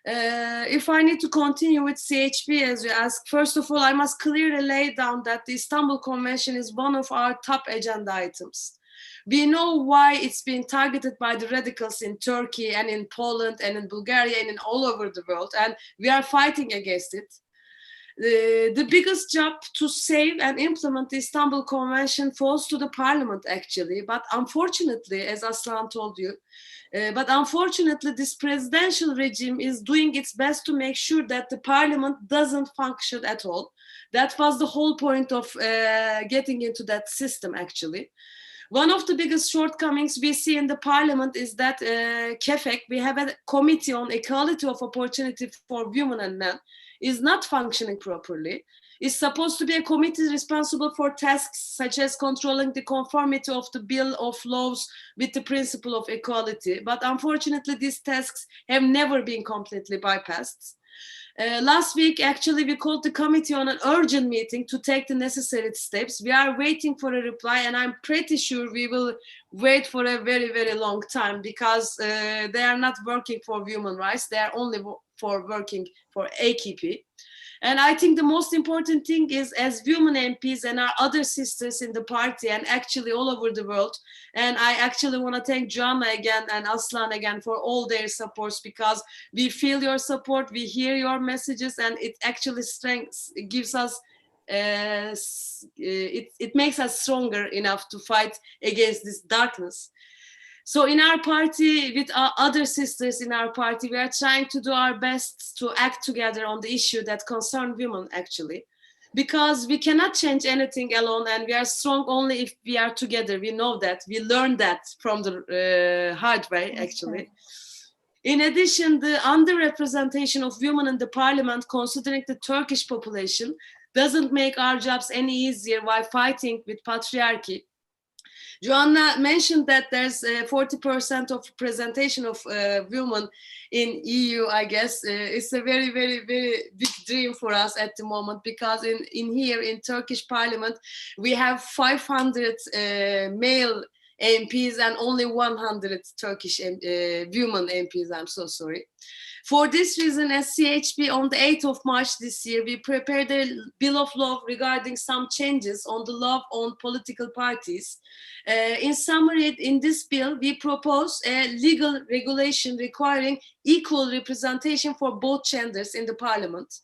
If I need to continue with CHP, as you asked, first of all, I must clearly lay down that the Istanbul Convention is one of our top agenda items. We know why it's being targeted by the radicals in Turkey and in Poland and in Bulgaria and in all over the world, and we are fighting against it. The biggest job to save and implement the Istanbul Convention falls to the parliament, actually, but unfortunately, as Aslıhan told you, this presidential regime is doing its best to make sure that the parliament doesn't function at all. That was the whole point of getting into that system, actually. One of the biggest shortcomings we see in the parliament is that KEFEK, we have a committee on equality of opportunity for women and men, is not functioning properly. It's supposed to be a committee responsible for tasks such as controlling the conformity of the bill of laws with the principle of equality. But unfortunately, these tasks have never been completely bypassed. Last week, actually, we called the committee on an urgent meeting to take the necessary steps. We are waiting for a reply, and I'm pretty sure we will wait for a very, very long time, because they are not working for human rights. They are only working for AKP. And I think the most important thing is, as women MPs and our other sisters in the party and actually all over the world, and I actually want to thank Joanna again and Aslıhan again for all their supports, because we feel your support, we hear your messages, and it actually gives us, it makes us stronger enough to fight against this darkness. So in our party, with our other sisters in our party, we are trying to do our best to act together on the issue that concerns women, actually, because we cannot change anything alone, and we are strong only if we are together. We know that. We learned that from the hard way, actually. In addition, the underrepresentation of women in the parliament, considering the Turkish population, doesn't make our jobs any easier while fighting with patriarchy. Joanna mentioned that there's 40% of representation of women in EU, I guess. It's a very, very, very big dream for us at the moment, because in here in Turkish parliament, we have 500 male MPs and only 100 Turkish women MPs, I'm so sorry. For this reason, as CHP, on the 8th of March this year, we prepared a bill of law regarding some changes on the law on political parties. In summary, in this bill, we propose a legal regulation requiring equal representation for both genders in the parliament.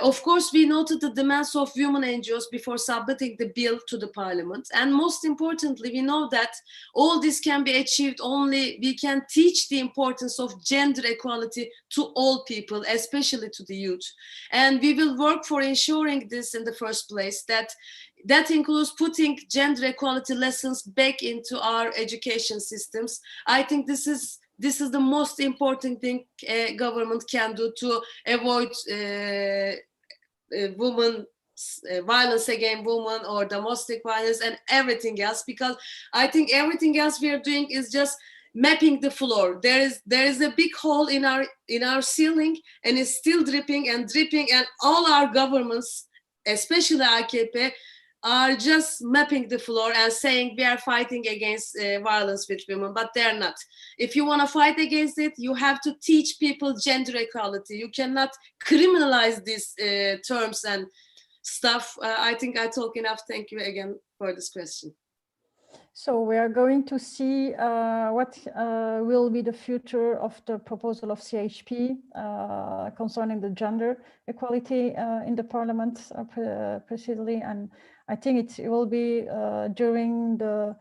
Of course, we noted the demands of women NGOs before submitting the bill to the parliament. And most importantly, we know that all this can be achieved only we can teach the importance of gender equality to all people, especially to the youth. And we will work for ensuring this in the first place, that includes putting gender equality lessons back into our education systems. I think this is the most important thing a government can do to avoid violence against women or domestic violence and everything else, because I think everything else we are doing is just mapping the floor. There is a big hole in our ceiling, and it's still dripping, and all our governments, especially AKP, are just mapping the floor and saying we are fighting against violence with women, but they're not. If you want to fight against it, you have to teach people gender equality. You cannot criminalize these terms and stuff. I think I talk enough. Thank you again for this question. So we are going to see what will be the future of the proposal of CHP concerning the gender equality in the parliament precisely, and I think it will be during the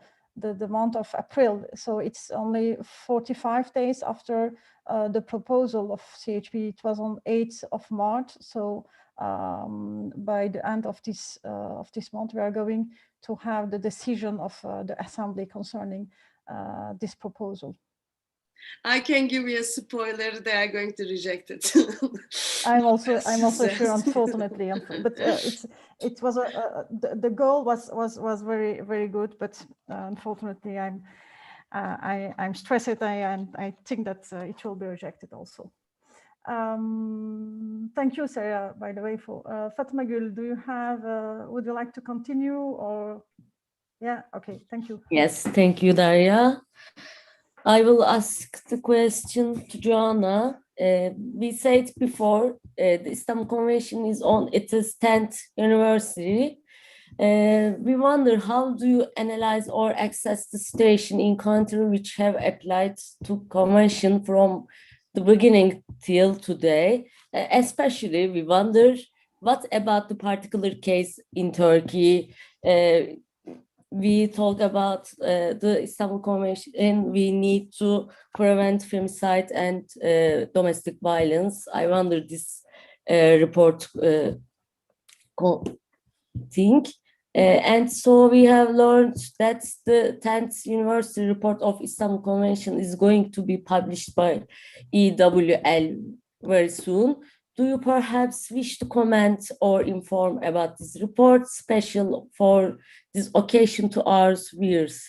month of April. So it's only 45 days after the proposal of CHP. It was on 8th of March. So by the end of this month, we are going to have the decision of the Assembly concerning this proposal. I can give you a spoiler: they are going to reject it. I'm also sure, unfortunately, but it was the goal was very, very good, but unfortunately, I'm stressed. I think that it will be rejected also. Thank you, Sera, by the way. For Fatma Gül, do you have? Would you like to continue, or? Yeah. Okay. Thank you. Yes. Thank you, Derya. I will ask the question to Joanna. We said before, the Istanbul Convention is on its 10th anniversary. We wonder, how do you analyze or assess the situation in countries which have applied to convention from the beginning till today? Especially, we wonder, what about the particular case in Turkey? We talk about the Istanbul Convention. We need to prevent femicide and domestic violence. I wonder this report thing. And so we have learned that the 10th University Report of Istanbul Convention is going to be published by EWL very soon. Do you perhaps wish to comment or inform about this report, special for this occasion to our viewers?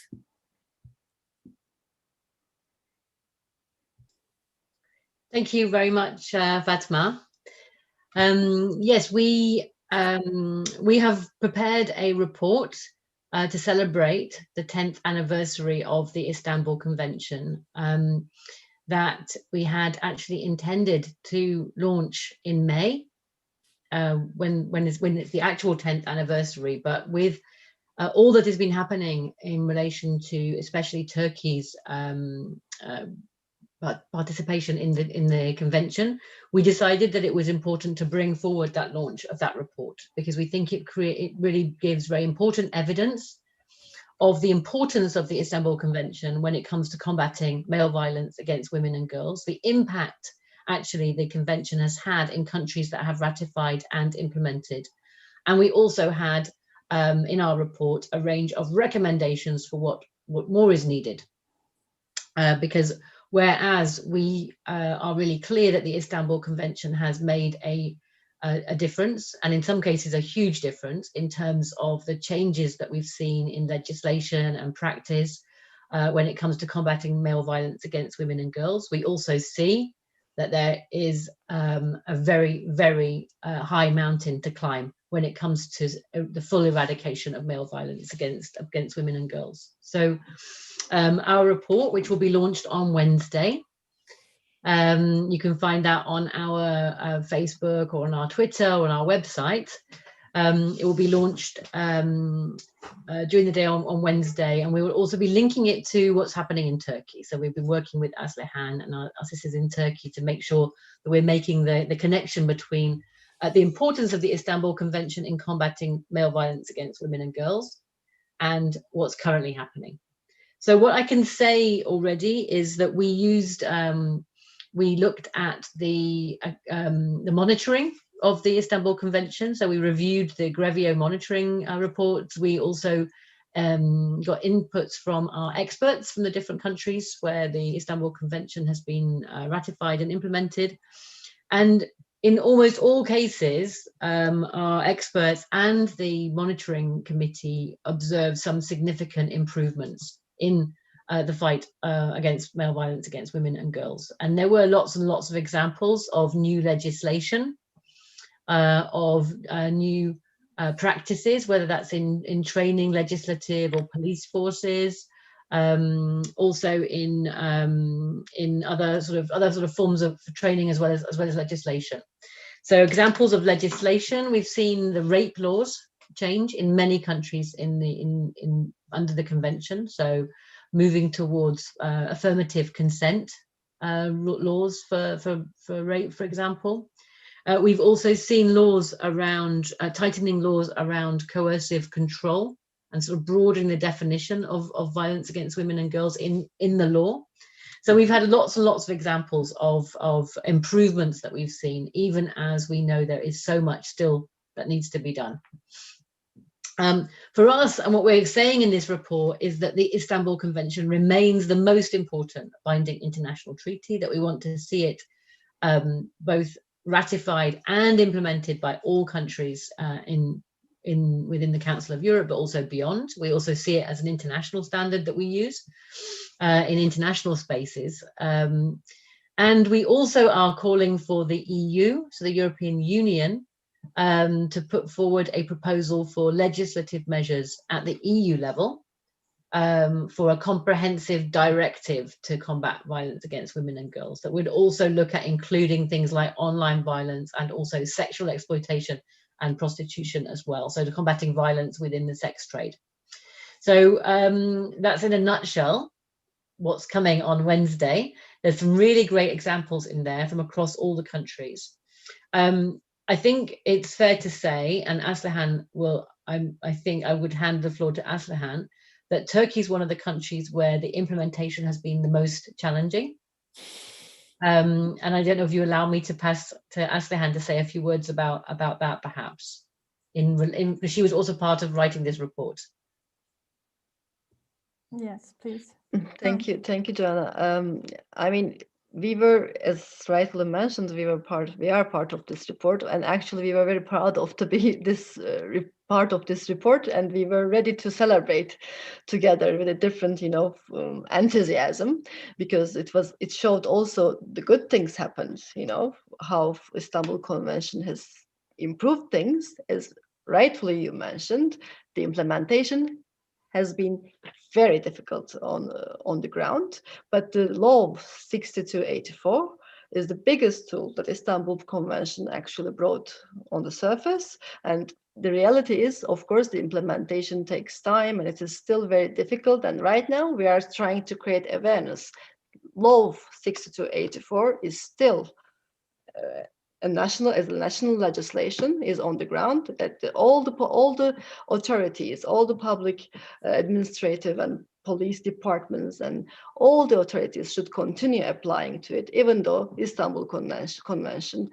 Thank you very much, Fatma. Yes, we have prepared a report to celebrate the 10th anniversary of the Istanbul Convention that we had actually intended to launch in May, when it's the actual 10th anniversary. But with all that has been happening in relation to especially Turkey's participation in the convention, we decided that it was important to bring forward that launch of that report, because we think it really gives very important evidence of the importance of the Istanbul Convention when it comes to combating male violence against women and girls, the impact actually the convention has had in countries that have ratified and implemented. And we also had in our report a range of recommendations for what more is needed, because whereas we are really clear that the Istanbul Convention has made a difference, and in some cases a huge difference, in terms of the changes that we've seen in legislation and practice when it comes to combating male violence against women and girls. We also see that there is a very, very high mountain to climb when it comes to the full eradication of male violence against women and girls. So our report, which will be launched on Wednesday, You can find that on our Facebook or on our Twitter or on our website. It will be launched during the day on Wednesday, and we will also be linking it to what's happening in Turkey. So we've been working with Aslıhan and our sisters in Turkey to make sure that we're making the connection between the importance of the Istanbul Convention in combating male violence against women and girls and what's currently happening. So what I can say already is that we looked at the monitoring of the Istanbul Convention. So we reviewed the Grevio monitoring reports. We also got inputs from our experts from the different countries where the Istanbul Convention has been ratified and implemented. And in almost all cases, our experts and the monitoring committee observed some significant improvements in the fight against male violence against women and girls. And there were lots and lots of examples of new legislation, of new practices, whether that's in training, legislative or police forces, also in other sort of forms of training as well as legislation. So examples of legislation, we've seen the rape laws change in many countries under the convention. So moving towards affirmative consent laws for rape, for example. We've also seen laws around tightening laws around coercive control and sort of broadening the definition of violence against women and girls in the law. So we've had lots and lots of examples of improvements that we've seen, even as we know there is so much still that needs to be done. For us, and what we're saying in this report is that the Istanbul Convention remains the most important binding international treaty, that we want to see it both ratified and implemented by all countries within the Council of Europe, but also beyond. We also see it as an international standard that we use in international spaces. And we also are calling for the EU, so the European Union, to put forward a proposal for legislative measures at the EU level for a comprehensive directive to combat violence against women and girls that would also look at including things like online violence and also sexual exploitation and prostitution as well. So to combating violence within the sex trade. So that's in a nutshell what's coming on Wednesday. There's some really great examples in there from across all the countries. I think it's fair to say, and Aslıhan will, I think I would hand the floor to Aslıhan, that Turkey is one of the countries where the implementation has been the most challenging. And I don't know if you allow me to pass to Aslıhan to say a few words about that, perhaps. She was also part of writing this report. Yes, please. Thank you, Joanna. I mean, we were, as rightfully mentioned, we are part of this report, and actually we were very proud of to be this part of this report, and we were ready to celebrate together with a different, enthusiasm, because it showed also the good things happened, how Istanbul Convention has improved things, as rightfully you mentioned. The implementation has been very difficult on the ground, but the law 6284 is the biggest tool that Istanbul Convention actually brought on the surface. And the reality is, of course, the implementation takes time and it is still very difficult. And right now we are trying to create awareness. Law 6284 is still national legislation, is on the ground, that all the authorities, all the public administrative and police departments and all the authorities should continue applying to it, even though Istanbul Convention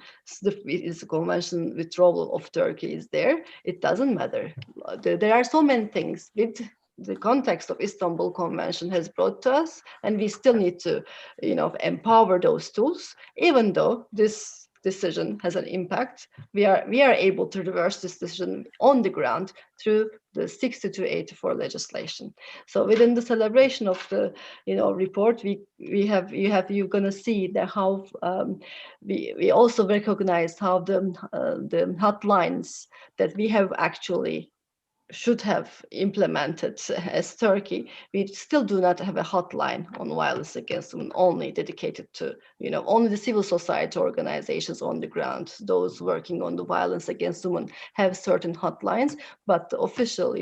is a convention withdrawal of Turkey is there. It doesn't matter. There are so many things with the context of Istanbul Convention has brought to us, and we still need to, empower those tools, even though this decision has an impact. We are able to reverse this decision on the ground through the 6284 legislation. So within the celebration of the report, you're gonna see that how we also recognize how the hotlines that we have actually should have implemented as Turkey, we still do not have a hotline on violence against women, only dedicated to, only the civil society organizations on the ground, those working on the violence against women, have certain hotlines, but the official,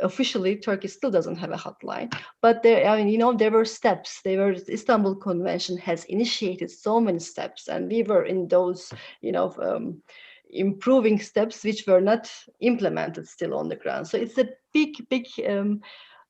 officially Turkey still doesn't have a hotline. But there were steps. Istanbul Convention has initiated so many steps, and we were in those, improving steps which were not implemented still on the ground. So it's a big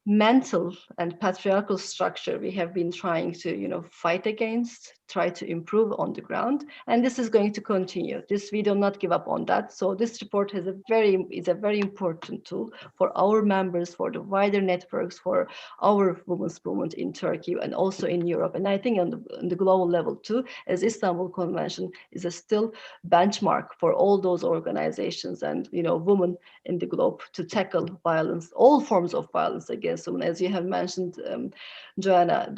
mental and patriarchal structure we have been trying to fight against, try to improve on the ground, and this is going to continue. We do not give up on that. So this report is a very important tool for our members, for the wider networks, for our women's movement in Turkey and also in Europe, and I think on the global level too, as Istanbul Convention is a still benchmark for all those organizations and women in the globe to tackle violence, all forms of violence against women, as you have mentioned, Joanna.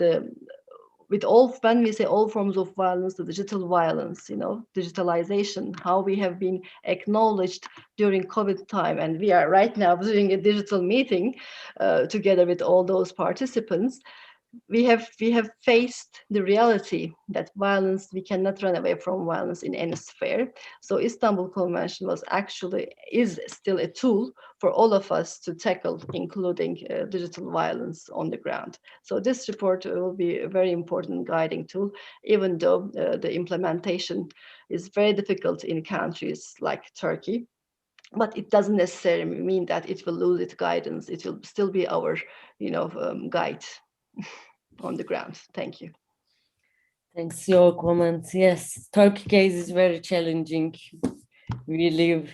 When we say all forms of violence, the digital violence, digitalization, how we have been acknowledged during COVID time, and we are right now doing a digital meeting together with all those participants. We have faced the reality that violence, we cannot run away from violence in any sphere. So Istanbul Convention is still a tool for all of us to tackle, including digital violence on the ground. So this report will be a very important guiding tool, even though the implementation is very difficult in countries like Turkey. But it doesn't necessarily mean that it will lose its guidance. It will still be our, guide on the ground. Thank you. Thanks for your comments. Yes, Turkey case is very challenging. We live.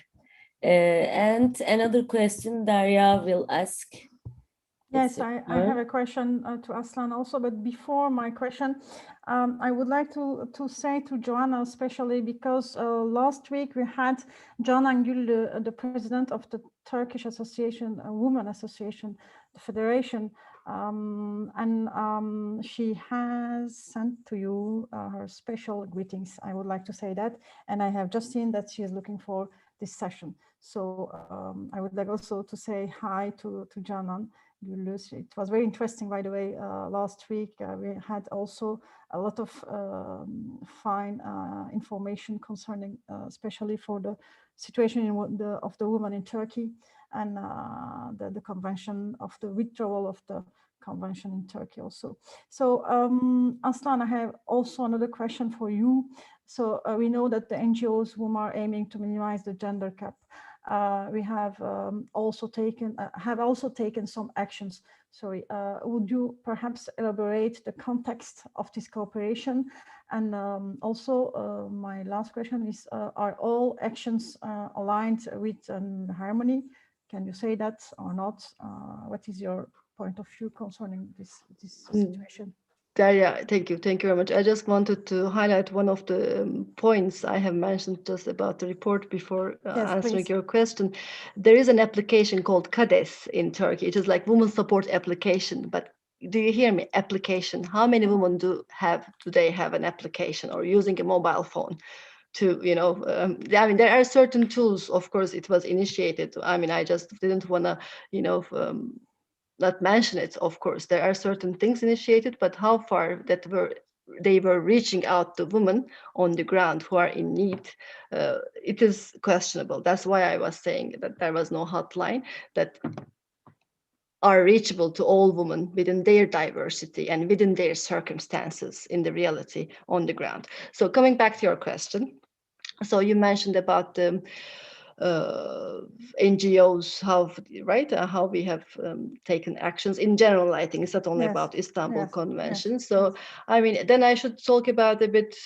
And another question Derya will ask. Yes, I have a question to Aslıhan also, but before my question, I would like to say to Joanna, especially because last week we had Joanna, the president of the Turkish Association, Women Association, the Federation, and she has sent to you her special greetings. I would like to say that, and I have just seen that she is looking for this session. So I would like also to say hi to Joanna. It was very interesting, by the way. Last week we had also a lot of fine information concerning, especially for the situation of the women in Turkey and the convention of the withdrawal of the convention in Turkey also. So Aslıhan, I have also another question for you. So we know that the NGOs whom are aiming to minimize the gender gap, we have also taken some actions. Sorry, would you perhaps elaborate the context of this cooperation? And also my last question is, are all actions aligned with harmony? Can you say that or not? What is your point of view concerning this situation? Derya, thank you very much. I just wanted to highlight one of the points I have mentioned just about the report before answering your question. There is an application called KADES in Turkey. It is like women support application, but do you hear me? Application. How many women do they have an application or using a mobile phone? To, I mean, there are certain tools, of course, it was initiated. I mean, I just didn't want to, not mention it, of course. There are certain things initiated, but how far they were reaching out to women on the ground who are in need, it is questionable. That's why I was saying that there was no hotline that are reachable to all women within their diversity and within their circumstances in the reality on the ground. So coming back to your question, so you mentioned about the NGOs, how we have taken actions in general. I think it's not only about Istanbul Convention. So I mean, then I should talk about a bit.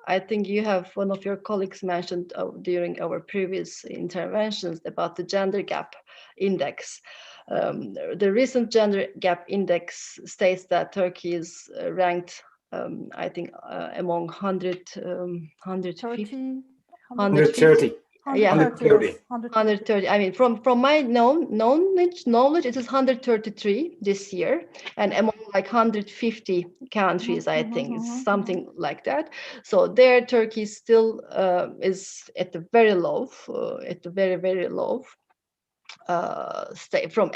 I think one of your colleagues mentioned during our previous interventions about the gender gap index. The recent gender gap index states that Turkey is ranked, I think, among 130. Yeah, 130. I mean, from my knowledge, it is 133 this year, and among like 150 countries, I think it's something like that. So there, Turkey still is at the very low, at the very, very low. from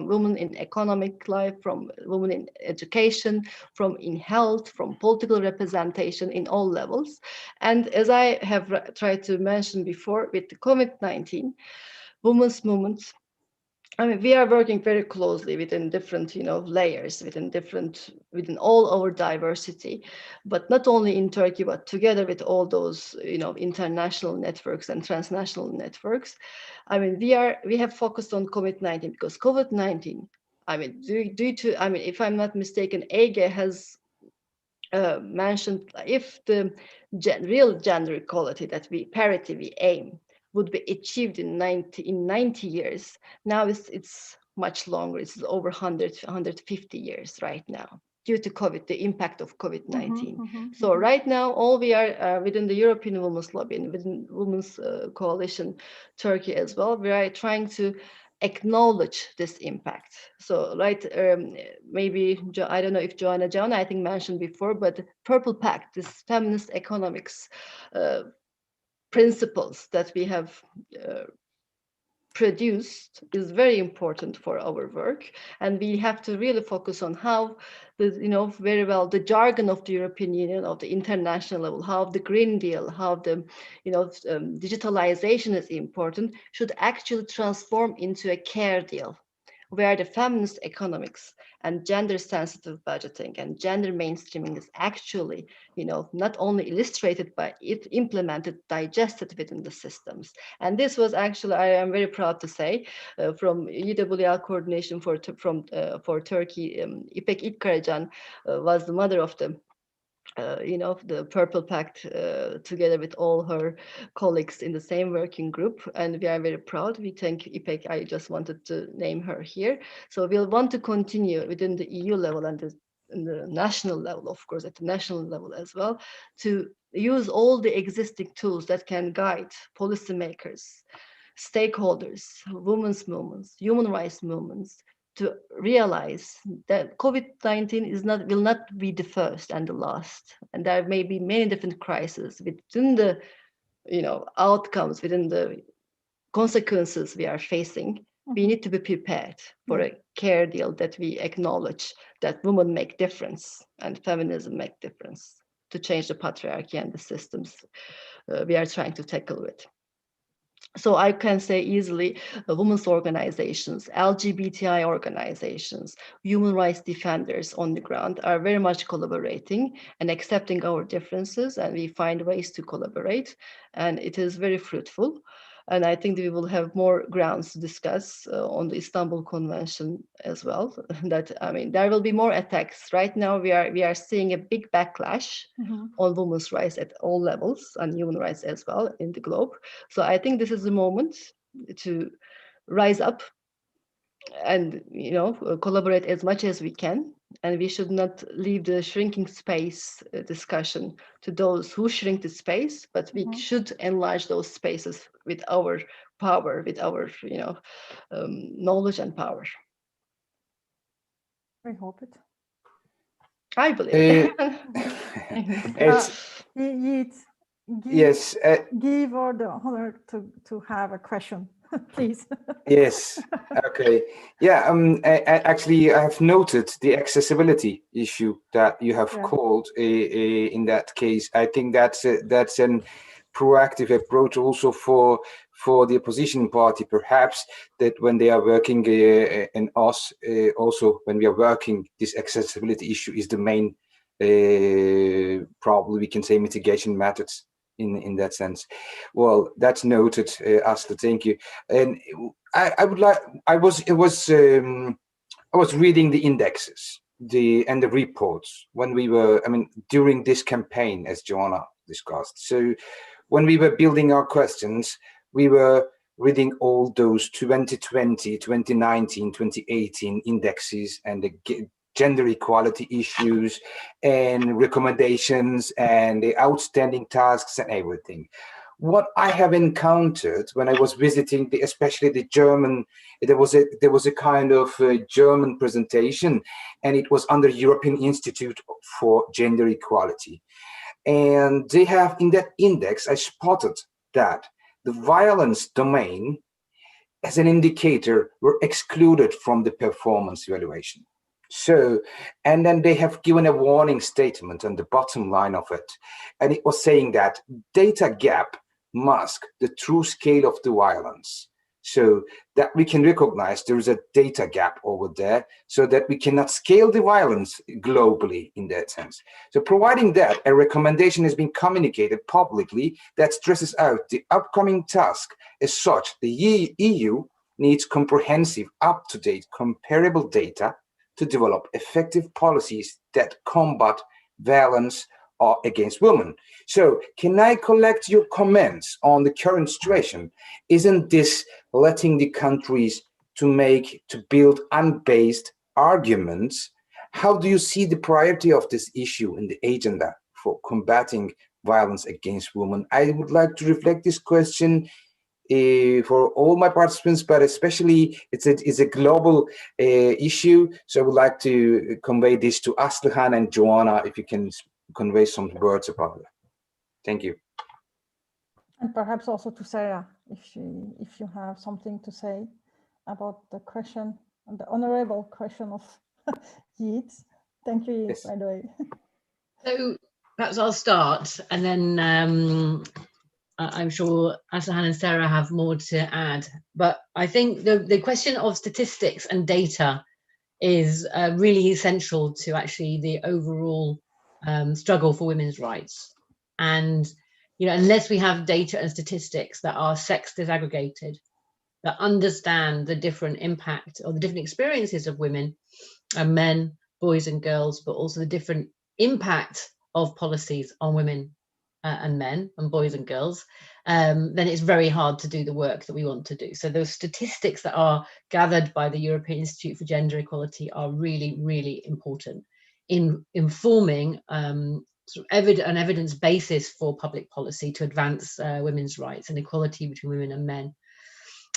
women in economic life, from women in education, from in health, from political representation in all levels. And as I have tried to mention before, with the COVID-19, women's movements, I mean, we are working very closely within different, layers, within all our diversity, but not only in Turkey, but together with all those, international networks and transnational networks. I mean, we have focused on COVID-19 because COVID-19, I mean, if I'm not mistaken, Ege has mentioned if the real gender equality parity we aim would be achieved in 90 years. Now it's much longer. It's over 150 years right now due to COVID, the impact of COVID-19. So right now, all we are within the European Women's Lobby and within Women's Coalition Turkey as well, we are trying to acknowledge this impact. So maybe I don't know if Joanna I think mentioned before, but the Purple Pact, this feminist economics principles that we have produced is very important for our work, and we have to really focus on how very well the jargon of the European Union, of the international level, how the Green Deal, how the digitalization is important, should actually transform into a care deal, where the feminist economics and gender sensitive budgeting and gender mainstreaming is actually, not only illustrated, but implemented, digested within the systems. And this was actually, I am very proud to say, from EWL coordination for Turkey, İpek İlkkaracan was the mother of the the Purple Pact, together with all her colleagues in the same working group, and we are very proud. We thank İpek. I just wanted to name her here. So we'll want to continue within the EU level and the national level, of course, at the national level as well, to use all the existing tools that can guide policymakers, stakeholders, women's movements, human rights movements, to realize that COVID-19 will not be the first and the last, and there may be many different crises within the, outcomes, within the consequences we are facing. We need to be prepared for a care deal that we acknowledge that women make difference and feminism make difference to change the patriarchy and the systems we are trying to tackle with. So I can say easily, women's organizations, LGBTI organizations, human rights defenders on the ground are very much collaborating and accepting our differences, and we find ways to collaborate, and it is very fruitful. And I think we will have more grounds to discuss on the Istanbul Convention as well. That, I mean, there will be more attacks. Right now, we are seeing a big backlash on women's rights at all levels and human rights as well in the globe. So I think this is the moment to rise up and collaborate as much as we can. And we should not leave the shrinking space discussion to those who shrink the space, but we should enlarge those spaces with our power, with our knowledge and power. I hope it. I believe. Yes. Give her the honor to have a question, please. Yes. Okay. Yeah. Actually, I have noted the accessibility issue that you have called. In that case, I think that's an proactive approach also for the opposition party, perhaps, that when they are working and us also when we are working, this accessibility issue is the main probably we can say mitigation methods in that sense. Well, that's noted, Aslı. Thank you. And I was reading the indexes, and the reports when we were, during this campaign, as Joanna discussed. So when we were building our questions, we were reading all those 2020, 2019, 2018 indexes and the gender equality issues and recommendations and the outstanding tasks and everything. What I have encountered when I was visiting especially the German, there was a kind of German presentation, and it was under European Institute for Gender Equality. And they have, in that index, I spotted that the violence domain as an indicator were excluded from the performance evaluation. So, and then they have given a warning statement on the bottom line of it. And it was saying that data gap masks the true scale of the violence. So that we can recognize there is a data gap over there so that we cannot scale the violence globally in that sense. So providing that, a recommendation has been communicated publicly that stresses out the upcoming task. As such, the EU needs comprehensive, up-to-date, comparable data to develop effective policies that combat violence against women. So can I collect your comments on the current situation? Isn't this letting the countries to build unbased arguments? How do you see the priority of this issue in the agenda for combating violence against women? I would like to reflect this question for all my participants, but especially it's a global issue. So I would like to convey this to Aslıhan and Joanna, if you can convey some words about it. Thank you. And perhaps also to Sera, if you have something to say about the question, the honorable question of Yigit. Thank you, Yigit, yes. By the way. So perhaps I'll start, and then I'm sure Aslıhan and Sera have more to add. But I think the question of statistics and data is really essential to actually the overall struggle for women's rights. And unless we have data and statistics that are sex disaggregated, that understand the different impact or the different experiences of women and men, boys and girls, but also the different impact of policies on women and men and boys and girls, then it's very hard to do the work that we want to do. So those statistics that are gathered by the European Institute for Gender Equality are really, really important in informing sort of an evidence basis for public policy to advance women's rights and equality between women and men.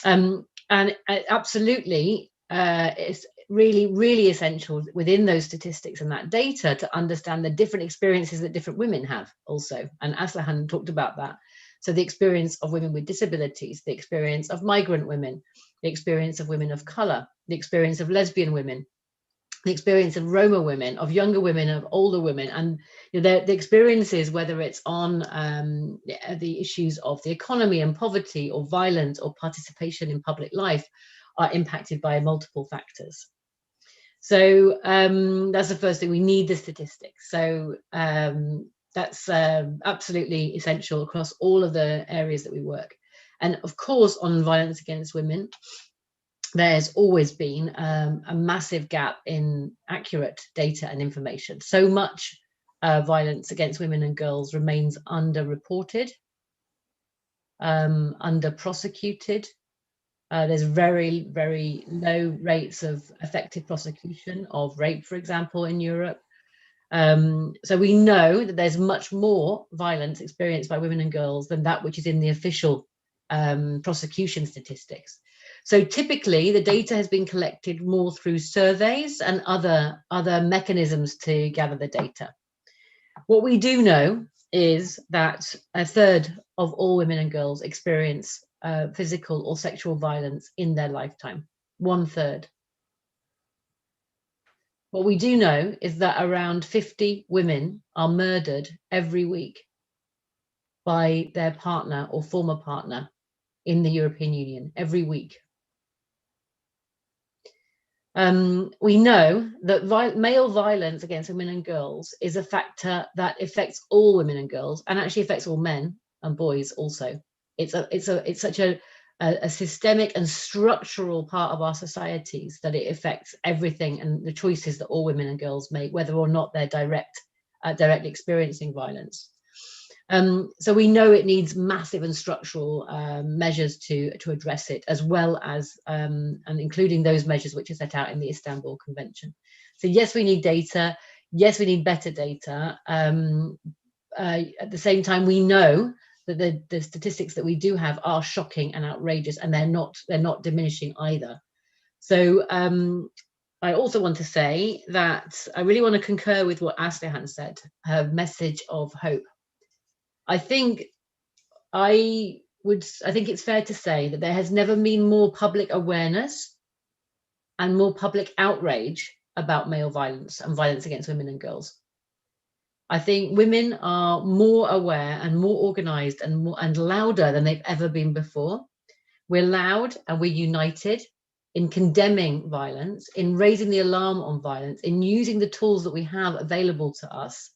And absolutely, it's really, really essential within those statistics and that data to understand the different experiences that different women have also. And Aslıhan talked about that. So the experience of women with disabilities, the experience of migrant women, the experience of women of color, the experience of lesbian women, the experience of Roma women, of younger women, of older women, and the experiences, whether it's on the issues of the economy and poverty or violence or participation in public life, are impacted by multiple factors. So that's the first thing, we need the statistics. So that's absolutely essential across all of the areas that we work. And of course, on violence against women, there's always been a massive gap in accurate data and information. So much violence against women and girls remains underreported, under-prosecuted. There's very, very low rates of effective prosecution of rape, for example, in Europe. So we know that there's much more violence experienced by women and girls than that which is in the official prosecution statistics. So typically the data has been collected more through surveys and other mechanisms to gather the data. What we do know is that a third of all women and girls experience physical or sexual violence in their lifetime, 1/3. What we do know is that around 50 women are murdered every week by their partner or former partner in the European Union, every week. We know that male violence against women and girls is a factor that affects all women and girls, and actually affects all men and boys also. It's such a systemic and structural part of our societies that it affects everything and the choices that all women and girls make, whether or not they're directly experiencing violence. So we know it needs massive and structural measures to address it, as well as and including those measures which are set out in the Istanbul Convention. So yes, we need data. Yes, we need better data. At the same time, we know that the statistics that we do have are shocking and outrageous, and they're not diminishing either. So I also want to say that I really want to concur with what Aslıhan said, her message of hope. I think I I think it's fair to say that there has never been more public awareness and more public outrage about male violence and violence against women and girls. I think women are more aware and more organized and louder than they've ever been before. We're loud and we're united in condemning violence, in raising the alarm on violence, in using the tools that we have available to us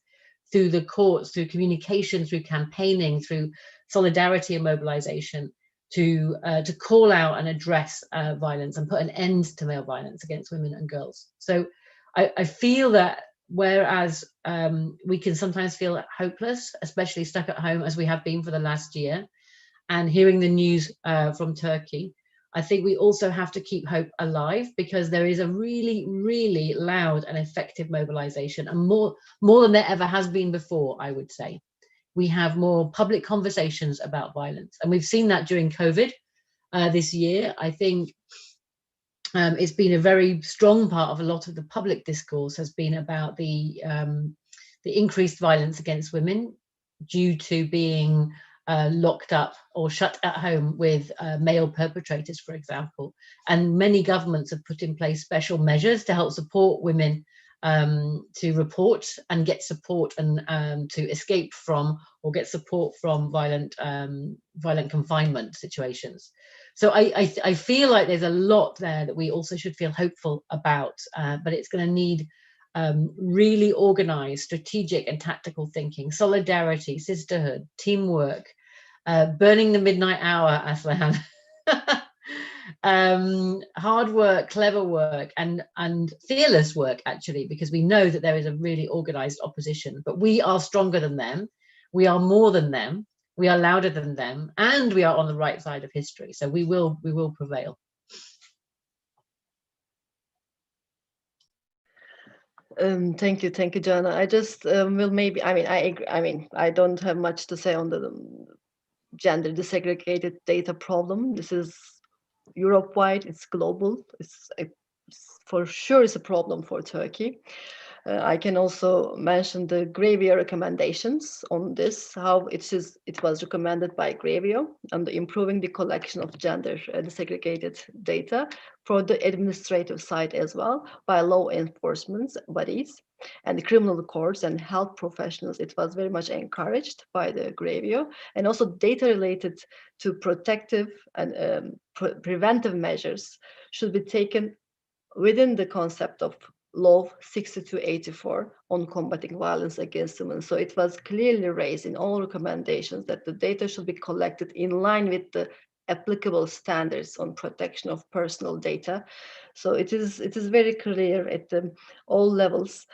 through the courts, through communication, through campaigning, through solidarity and mobilization to call out and address violence and put an end to male violence against women and girls. So I feel that whereas we can sometimes feel hopeless, especially stuck at home as we have been for the last year, and hearing the news from Turkey, I think we also have to keep hope alive, because there is a really, really loud and effective mobilization, and more than there ever has been before, I would say. We have more public conversations about violence, and we've seen that during COVID this year. I think it's been a very strong part of a lot of the public discourse has been about the increased violence against women due to being locked up or shut at home with male perpetrators, for example. And many governments have put in place special measures to help support women to report and get support and to escape from or get support from violent confinement situations. So I feel like there's a lot there that we also should feel hopeful about, but it's going to need really organized, strategic and tactical thinking, solidarity, sisterhood, teamwork, burning the midnight hour, Aslıhan. Hard work, clever work, and fearless work, actually, because we know that there is a really organized opposition, but we are stronger than them, we are more than them, we are louder than them, and we are on the right side of history. So we will prevail. Thank you, Joanna. I just will maybe. I don't have much to say on the gender desegregated data problem. This is Europe-wide, it's global, it's for sure it's a problem for Turkey. I can also mention the Grevio recommendations on this, how it was recommended by Grevio and improving the collection of gender desegregated data for the administrative side as well by law enforcement bodies and the criminal courts and health professionals. It was very much encouraged by the Grevio, and also data related to protective and preventive measures should be taken within the concept of Law 6284 on combating violence against women. So it was clearly raised in all recommendations that the data should be collected in line with the applicable standards on protection of personal data. So it is very clear at all levels.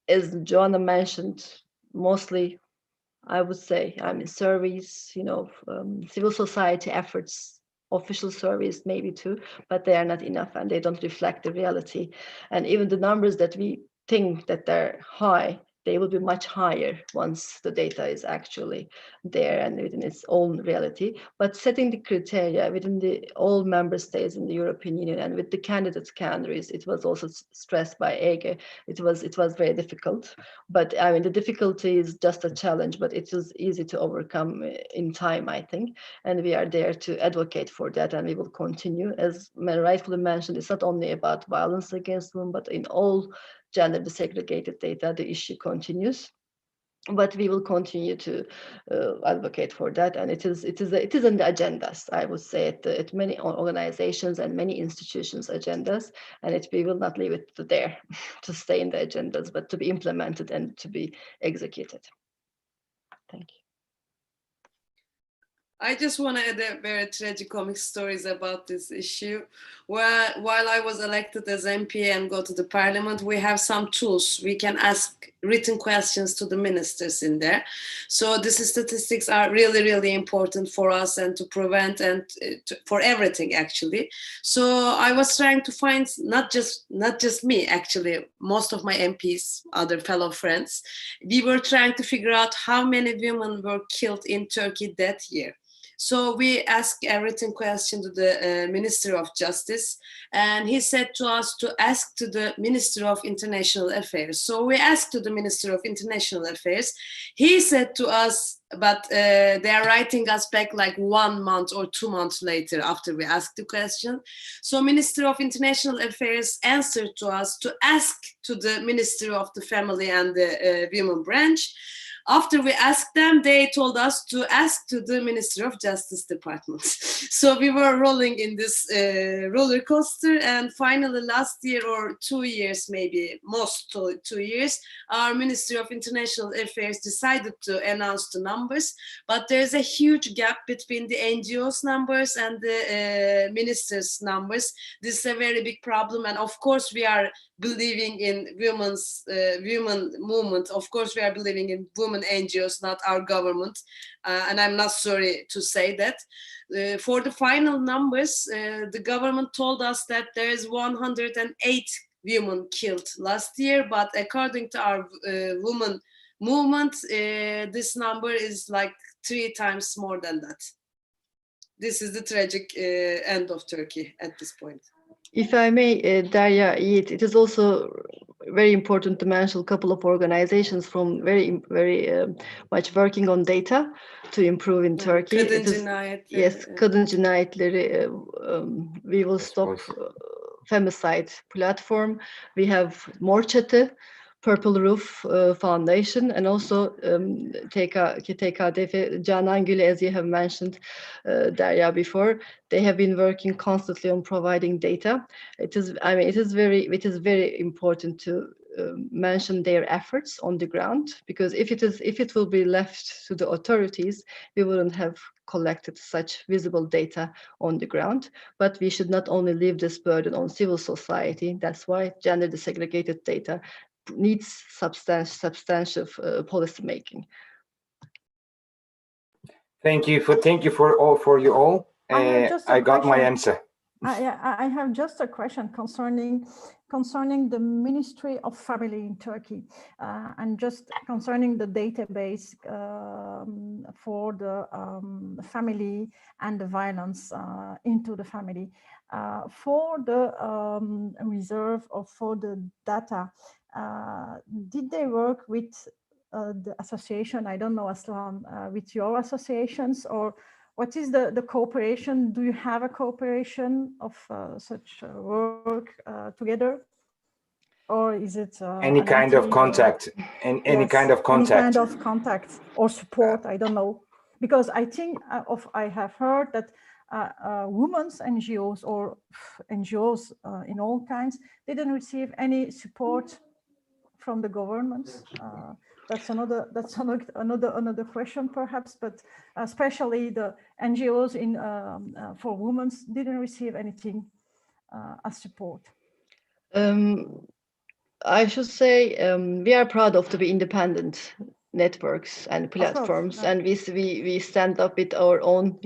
As Joanna mentioned, mostly, I would say, surveys, civil society efforts, official surveys maybe too, but they are not enough and they don't reflect the reality. And even the numbers that we think that they're high, they will be much higher once the data is actually there and within its own reality. But setting the criteria within all member states in the European Union and with the candidate countries, it was also stressed by Ege. It was very difficult. But the difficulty is just a challenge, but it is easy to overcome in time, I think. And we are there to advocate for that, and we will continue. As rightfully mentioned, it's not only about violence against women, but in all gender desegregated data, the issue continues. But we will continue to advocate for that, and it is in the agendas, I would say, at many organizations and many institutions' agendas, and we will not leave it there to stay in the agendas, but to be implemented and to be executed. Thank you. I just want to add a very tragicomic stories about this issue. While I was elected as MP and go to the parliament, we have some tools. We can ask written questions to the ministers in there. So these statistics are really, really important for us and to prevent and for everything, actually. So I was trying to find not just me, actually, most of my MPs, other fellow friends. We were trying to figure out how many women were killed in Turkey that year. So we asked a written question to the Minister of Justice, and he said to us to ask to the Minister of International Affairs. So we asked to the Minister of International Affairs. He said to us, but they are writing us back like 1 month or 2 months later after we asked the question. So Minister of International Affairs answered to us to ask to the Minister of the Family and the Women branch. After we asked them, they told us to ask to the Minister of Justice Department. So we were rolling in this roller coaster, and finally last year or 2 years, maybe most 2 years, our Ministry of International Affairs decided to announce the numbers, but there's a huge gap between the NGOs numbers and the ministers' numbers. This is a very big problem, and of course we are believing in women movement. Of course we are believing in women NGOs, not our government, and I'm not sorry to say that. For the final numbers, the government told us that there is 108 women killed last year, but according to our women movement, this number is like 3 times more than that. This is the tragic end of Turkey at this point. If I may, Derya, it is also very important to mention a couple of organizations from very much working on data to improve in Turkey. Yes, kadın cinayetleri, we will stop femicide platform. We have Mor Çatı, Purple Roof Foundation, and also TKDF, Canan Gül, as you have mentioned, Derya, before. They have been working constantly on providing data. It is very important to mention their efforts on the ground, because if it will be left to the authorities, we wouldn't have collected such visible data on the ground. But we should not only leave this burden on civil society. That's why gender desegregated data needs substantial policy making. Thank you for you all. I got my answer. I have just a question concerning the Ministry of Family in Turkey, and just concerning the database for the family and the violence into the family. For the reserve or for the data, did they work with the association? I don't know, Aslıhan, with your associations, or what is the cooperation? Do you have a cooperation of such work together? Or is it any kind of contact? Any kind of contact or support? I don't know, because I think I have heard that women's NGOs or NGOs in all kinds didn't receive any support from the governments. That's another question, perhaps, but especially the NGOs for women didn't receive anything as support. I should say we are proud of to be independent networks and platforms, and we stand up with our own,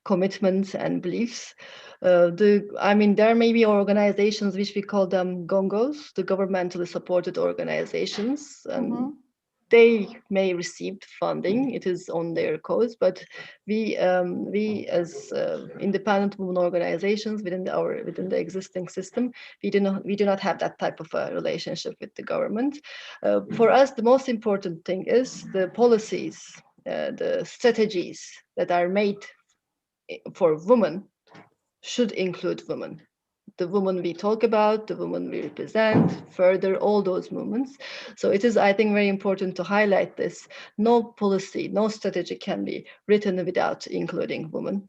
commitments and beliefs. There may be organizations which we call them GONGOs, the governmentally supported organizations, and they may receive funding. It is on their cause, but we as independent women organizations within the existing system, we do not have that type of a relationship with the government. For us, the most important thing is the policies, the strategies that are made for women should include women. The women we talk about, the women we represent, further all those movements. So it is, I think, very important to highlight this. No policy, no strategy can be written without including women.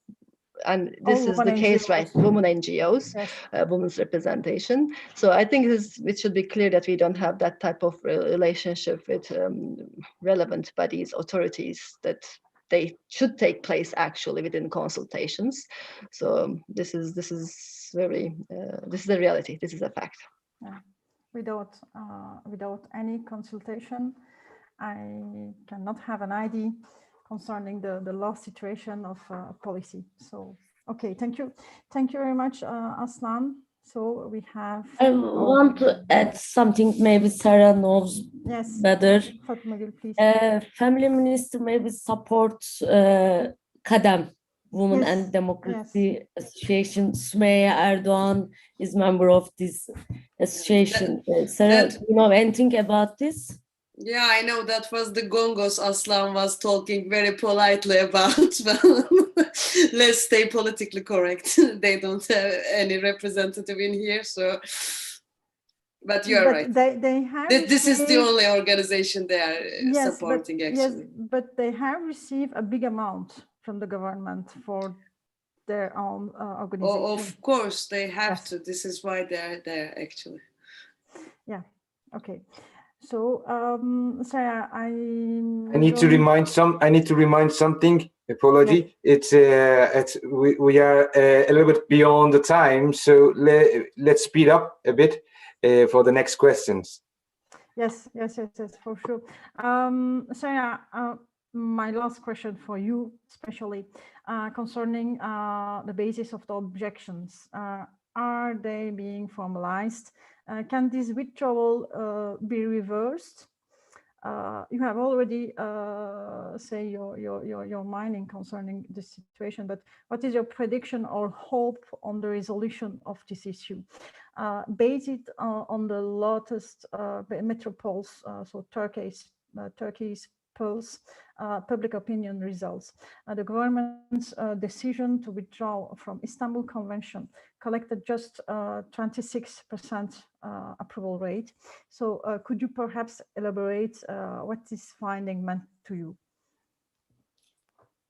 And this is the case, right? Women NGOs, yes. Women's representation. So I think it should be clear that we don't have that type of relationship with relevant bodies, authorities, that they should take place actually within consultations. So this is the reality. This is a fact. Yeah. Without any consultation, I cannot have an idea concerning the last situation of policy. So, okay, thank you very much, Aslıhan. So we have. I want to add something. Maybe Sera knows better. Fatma, please. Family Minister maybe support Kadem Women Yes, and Democracy Association. Sümeyye Erdoğan is member of this association. Sarah, do you know anything about this? Yeah, I know that was the Gongos Aslan was talking very politely about. Let's stay politically correct. They don't have any representative in here, so. But you're right. They have this is the only organization they are supporting, actually. Yes, but they have received a big amount from the government for their own organization. Oh, of course, they have to. This is why they're there, actually. Yeah. Okay. So, Sarah, I need to remind something. Apology. Yes. We are a little bit beyond the time, so let's speed up a bit for the next questions. Yes, for sure. Sarah, my last question for you, especially concerning the basis of the objections. Are they being formalized? Can this withdrawal be reversed? You have already say your minding concerning this situation, but what is your prediction or hope on the resolution of this issue? Based on the latest metropoles, so Turkey's polls, public opinion results. The government's decision to withdraw from Istanbul Convention collected just 26% approval rate. So could you perhaps elaborate what this finding meant to you?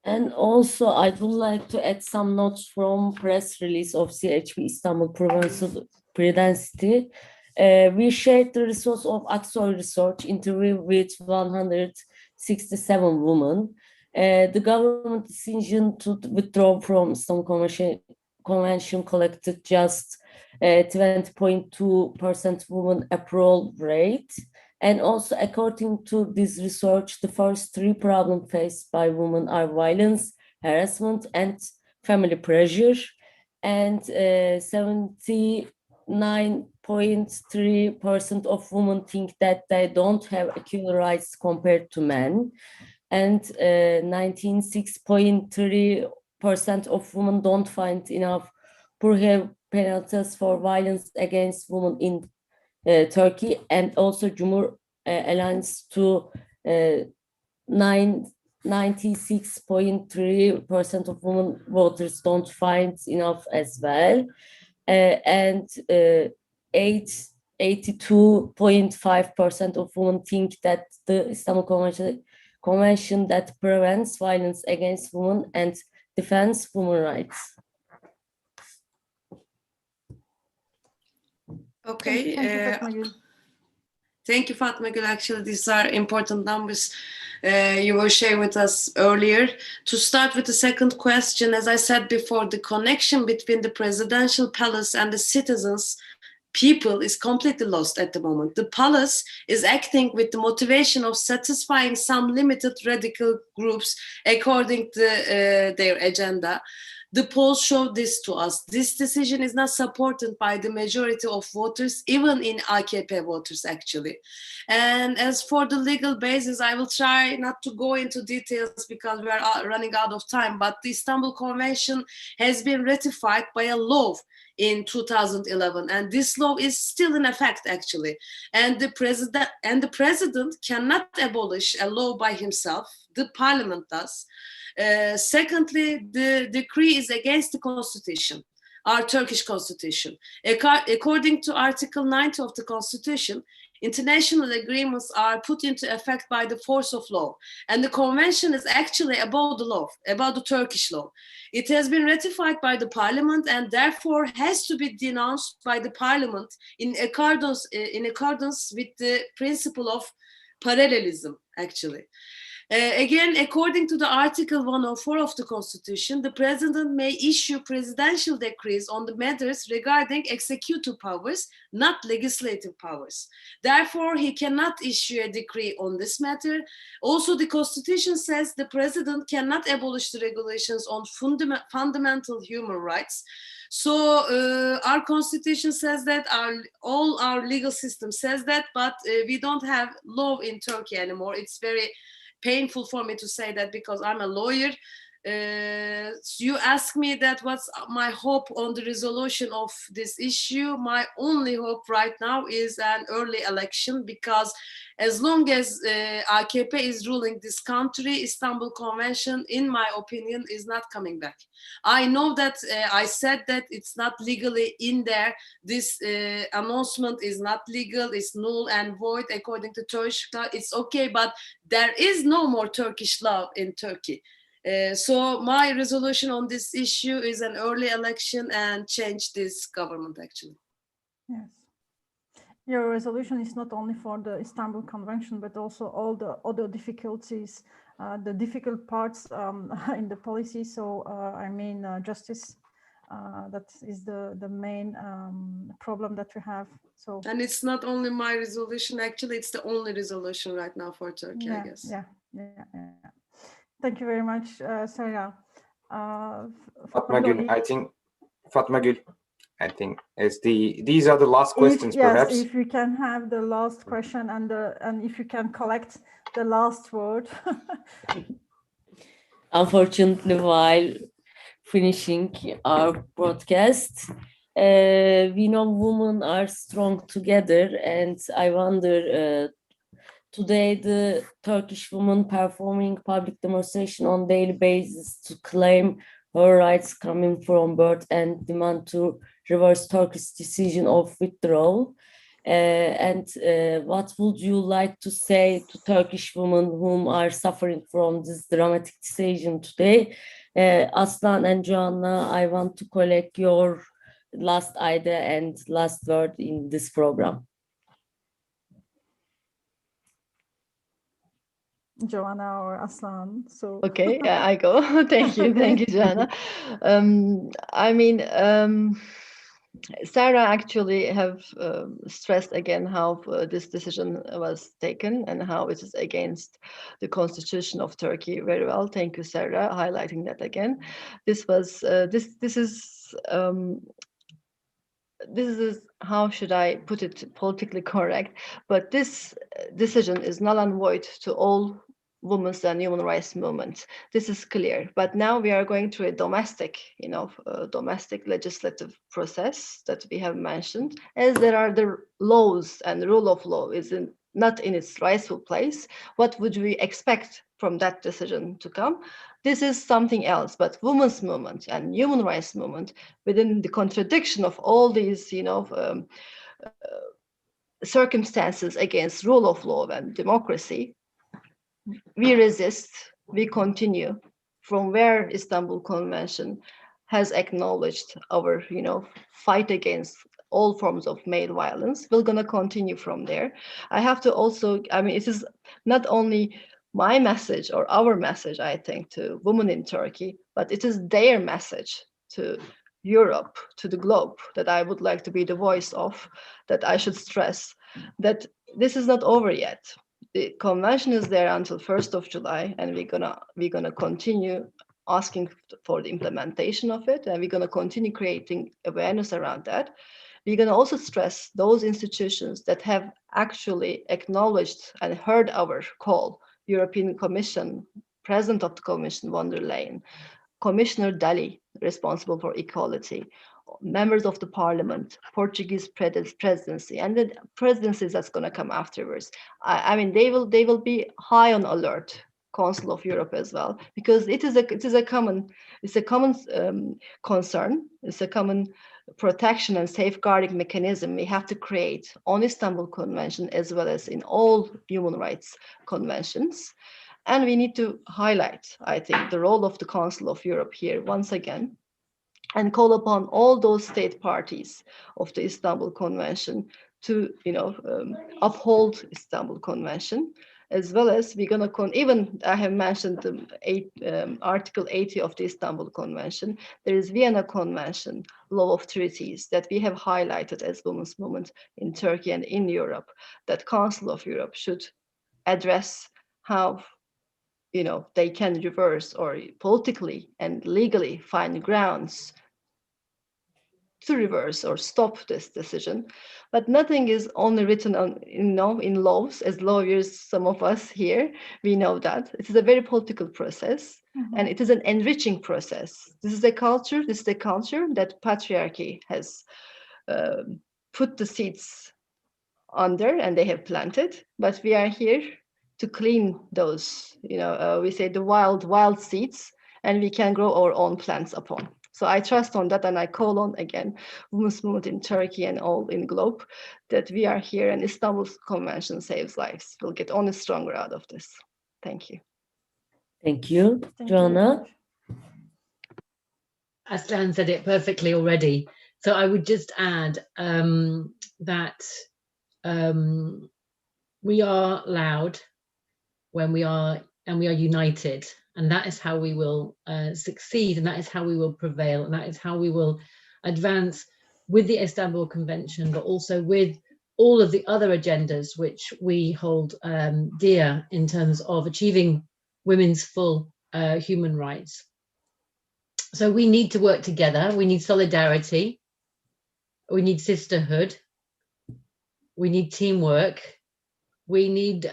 And also, I would like to add some notes from press release of CHP Istanbul Provincial Presidency. We shared the results of Aksoy research interview with 167 women. The government decision to withdraw from Istanbul Convention collected just 20.2% women approval rate. And also, according to this research, the first three problems faced by women are violence, harassment, and family pressure. And 79.3% of women think that they don't have equal rights compared to men. And 96.3% of women don't find enough penalties for violence against women in Turkey, and also Cumhur aligns to 96.3% of women voters don't find enough as well, and 82.5% of women think that the Istanbul Convention that prevents violence against women and defends women's rights. Okay. Thank you, Fatma Gül. Thank you, Fatma Gül. Actually, these are important numbers you were sharing with us earlier. To start with the second question, as I said before, the connection between the presidential palace and the citizens, people, is completely lost at the moment. The palace is acting with the motivation of satisfying some limited radical groups according to their agenda. The polls show this to us. This decision is not supported by the majority of voters, even in AKP voters, actually. And as for the legal basis, I will try not to go into details because we are running out of time, but the Istanbul Convention has been ratified by a law in 2011, and this law is still in effect, actually. And the president cannot abolish a law by himself. The parliament does. Secondly, the decree is against the constitution, our Turkish constitution. According to Article 90 of the constitution, international agreements are put into effect by the force of law. And the convention is actually about the law, about the Turkish law. It has been ratified by the parliament and therefore has to be denounced by the parliament in accordance with the principle of parallelism, actually. Again, according to the Article 104 of the Constitution, the President may issue presidential decrees on the matters regarding executive powers, not legislative powers. Therefore, he cannot issue a decree on this matter. Also, the Constitution says the President cannot abolish the regulations on fundamental human rights. So our Constitution says that, all our legal system says that, but we don't have law in Turkey anymore. It's very painful for me to say that because I'm a lawyer. You asked me that what's my hope on the resolution of this issue. My only hope right now is an early election, because as long as AKP is ruling this country, Istanbul Convention, in my opinion, is not coming back. I know that I said that it's not legally in there. This announcement is not legal, it's null and void according to Turkish law. It's okay, but there is no more Turkish law in Turkey. So my resolution on this issue is an early election and change this government, actually. Yes. Your resolution is not only for the Istanbul Convention, but also all the other difficulties, the difficult parts in the policy. So I mean, justice, that is the main problem that we have. So, and it's not only my resolution, actually, it's the only resolution right now for Turkey, yeah, I guess. Yeah. Thank you very much, Sera. Fatma Gül, I think, Fatma Gül, I think these are the last questions, perhaps. Yes, if we can have the last question and if you can collect the last word. Unfortunately, while finishing our broadcast, we know women are strong together, and I wonder, today the Turkish women performing public demonstration on daily basis to claim her rights coming from birth and demand to reverse Turkey's decision of withdrawal. And what would you like to say to Turkish women whom are suffering from this dramatic decision today? Aslıhan and Joanna, I want to collect your last idea and last word in this program. Joanna or Aslıhan. So okay, I go. Thank you, Joanna. I mean, Sera actually have stressed again how this decision was taken and how it is against the constitution of Turkey very well. Thank you, Sera, highlighting that again. This was this is, how should I put it, politically correct, but this decision is null and void to all women's and human rights movement. This is clear. But now we are going through a domestic, domestic legislative process that we have mentioned, as there are the laws and the rule of law is not in its rightful place. What would we expect from that decision to come? This is something else, but women's movement and human rights movement, within the contradiction of all these, circumstances against rule of law and democracy, we resist, we continue from where Istanbul Convention has acknowledged our, fight against all forms of male violence. We're going to continue from there. I have to also, it is not only my message or our message, I think, to women in Turkey, but it is their message to Europe, to the globe, that I would like to be the voice of, that I should stress that this is not over yet. The convention is there until 1st of July, and we're gonna continue asking for the implementation of it, and we're gonna continue creating awareness around that. We're gonna also stress those institutions that have actually acknowledged and heard our call. European Commission, President of the Commission, von der Leyen, Commissioner Dalli, responsible for equality, members of the parliament, Portuguese presidency, and the presidencies that's going to come afterwards. They will be high on alert. Council of Europe as well, because it is a common concern. It's a common protection and safeguarding mechanism we have to create on Istanbul Convention as well as in all human rights conventions. And we need to highlight, I think, the role of the Council of Europe here once again, and call upon all those state parties of the Istanbul Convention to, uphold Istanbul Convention, as well as we're going to even I have mentioned the Article 80 of the Istanbul Convention. There is Vienna Convention, law of treaties, that we have highlighted as women's movement in Turkey and in Europe, that Council of Europe should address how they can reverse or politically and legally find grounds to reverse or stop this decision. But nothing is only written on, in laws. As lawyers, some of us here, we know that it is a very political process, and it is an enriching process. This is the culture that patriarchy has put the seeds under, and they have planted. But we are here to clean those, we say the wild seeds, and we can grow our own plants upon. So I trust on that, and I call on again women's movement in Turkey and all in globe that we are here, and Istanbul Convention saves lives. We'll get only stronger out of this. Thank you. Thank you, Joanna. Aslıhan said it perfectly already. So I would just add that we are loud when we are united, and that is how we will succeed, and that is how we will prevail, and that is how we will advance with the Istanbul Convention, but also with all of the other agendas which we hold dear in terms of achieving women's full human rights. So we need to work together. We need solidarity. We need sisterhood. We need teamwork. We need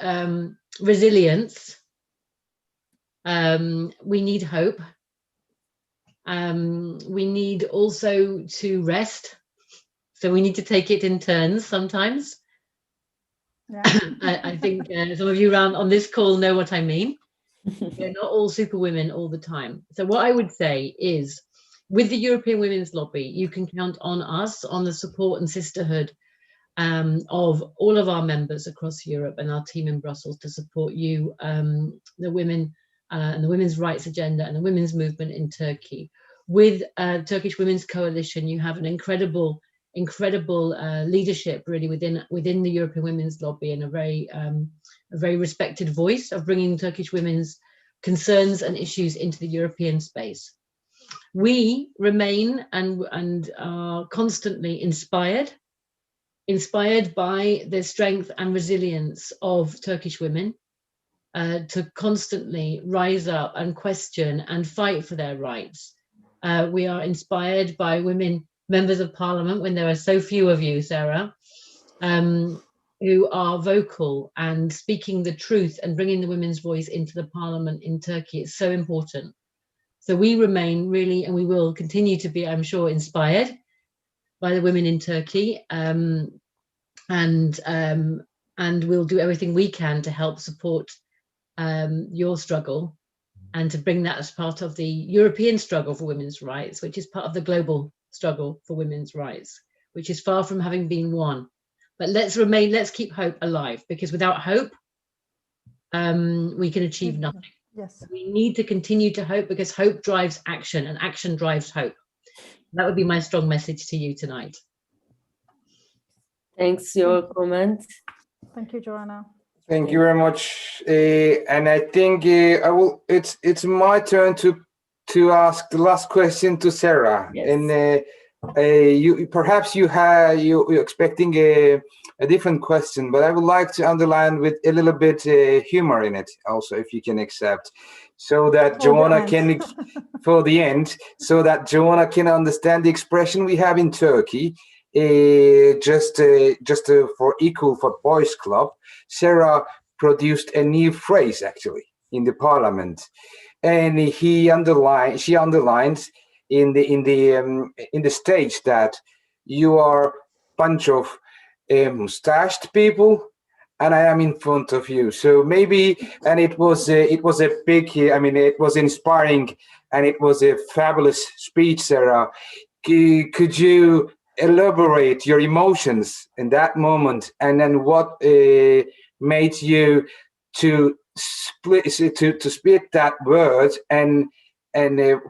resilience. We need hope. We need also to rest. So we need to take it in turns sometimes. Yeah. I think some of you around on this call know what I mean. They're not all superwomen all the time. So what I would say is, with the European Women's Lobby, you can count on us, on the support and sisterhood of all of our members across Europe and our team in Brussels to support you, the women and the women's rights agenda and the women's movement in Turkey. With Turkish Women's Coalition, you have an incredible leadership really within the European Women's Lobby, and a very respected voice of bringing Turkish women's concerns and issues into the European space. We remain and are constantly inspired by the strength and resilience of Turkish women to constantly rise up and question and fight for their rights. We are inspired by women members of parliament, when there are so few of you, Sera, who are vocal and speaking the truth and bringing the women's voice into the parliament in Turkey. It's so important. So we remain really, and we will continue to be, I'm sure, inspired by the women in Turkey, and we'll do everything we can to help support your struggle, and to bring that as part of the European struggle for women's rights, which is part of the global struggle for women's rights, which is far from having been won. But let's keep hope alive, because without hope, we can achieve nothing. Yes. We need to continue to hope, because hope drives action, and action drives hope. That would be my strong message to you tonight. Thanks for your comment. Thank you, Joanna. Thank you very much. And I think I will. It's my turn to ask the last question to Sera. Yes. And you're expecting a different question, but I would like to underline with a little bit humor in it also, if you can accept, so that Joanna can for the end, so that Joanna can understand the expression we have in Turkey. Just for Equal for Boys Club, Sera produced a new phrase actually in the parliament, and she underlines in the stage that you are bunch of mustached people, and I am in front of you. So maybe, and it was a big, it was inspiring, and it was a fabulous speech, Sera. Could you elaborate your emotions in that moment, and then what made you to speak that word, and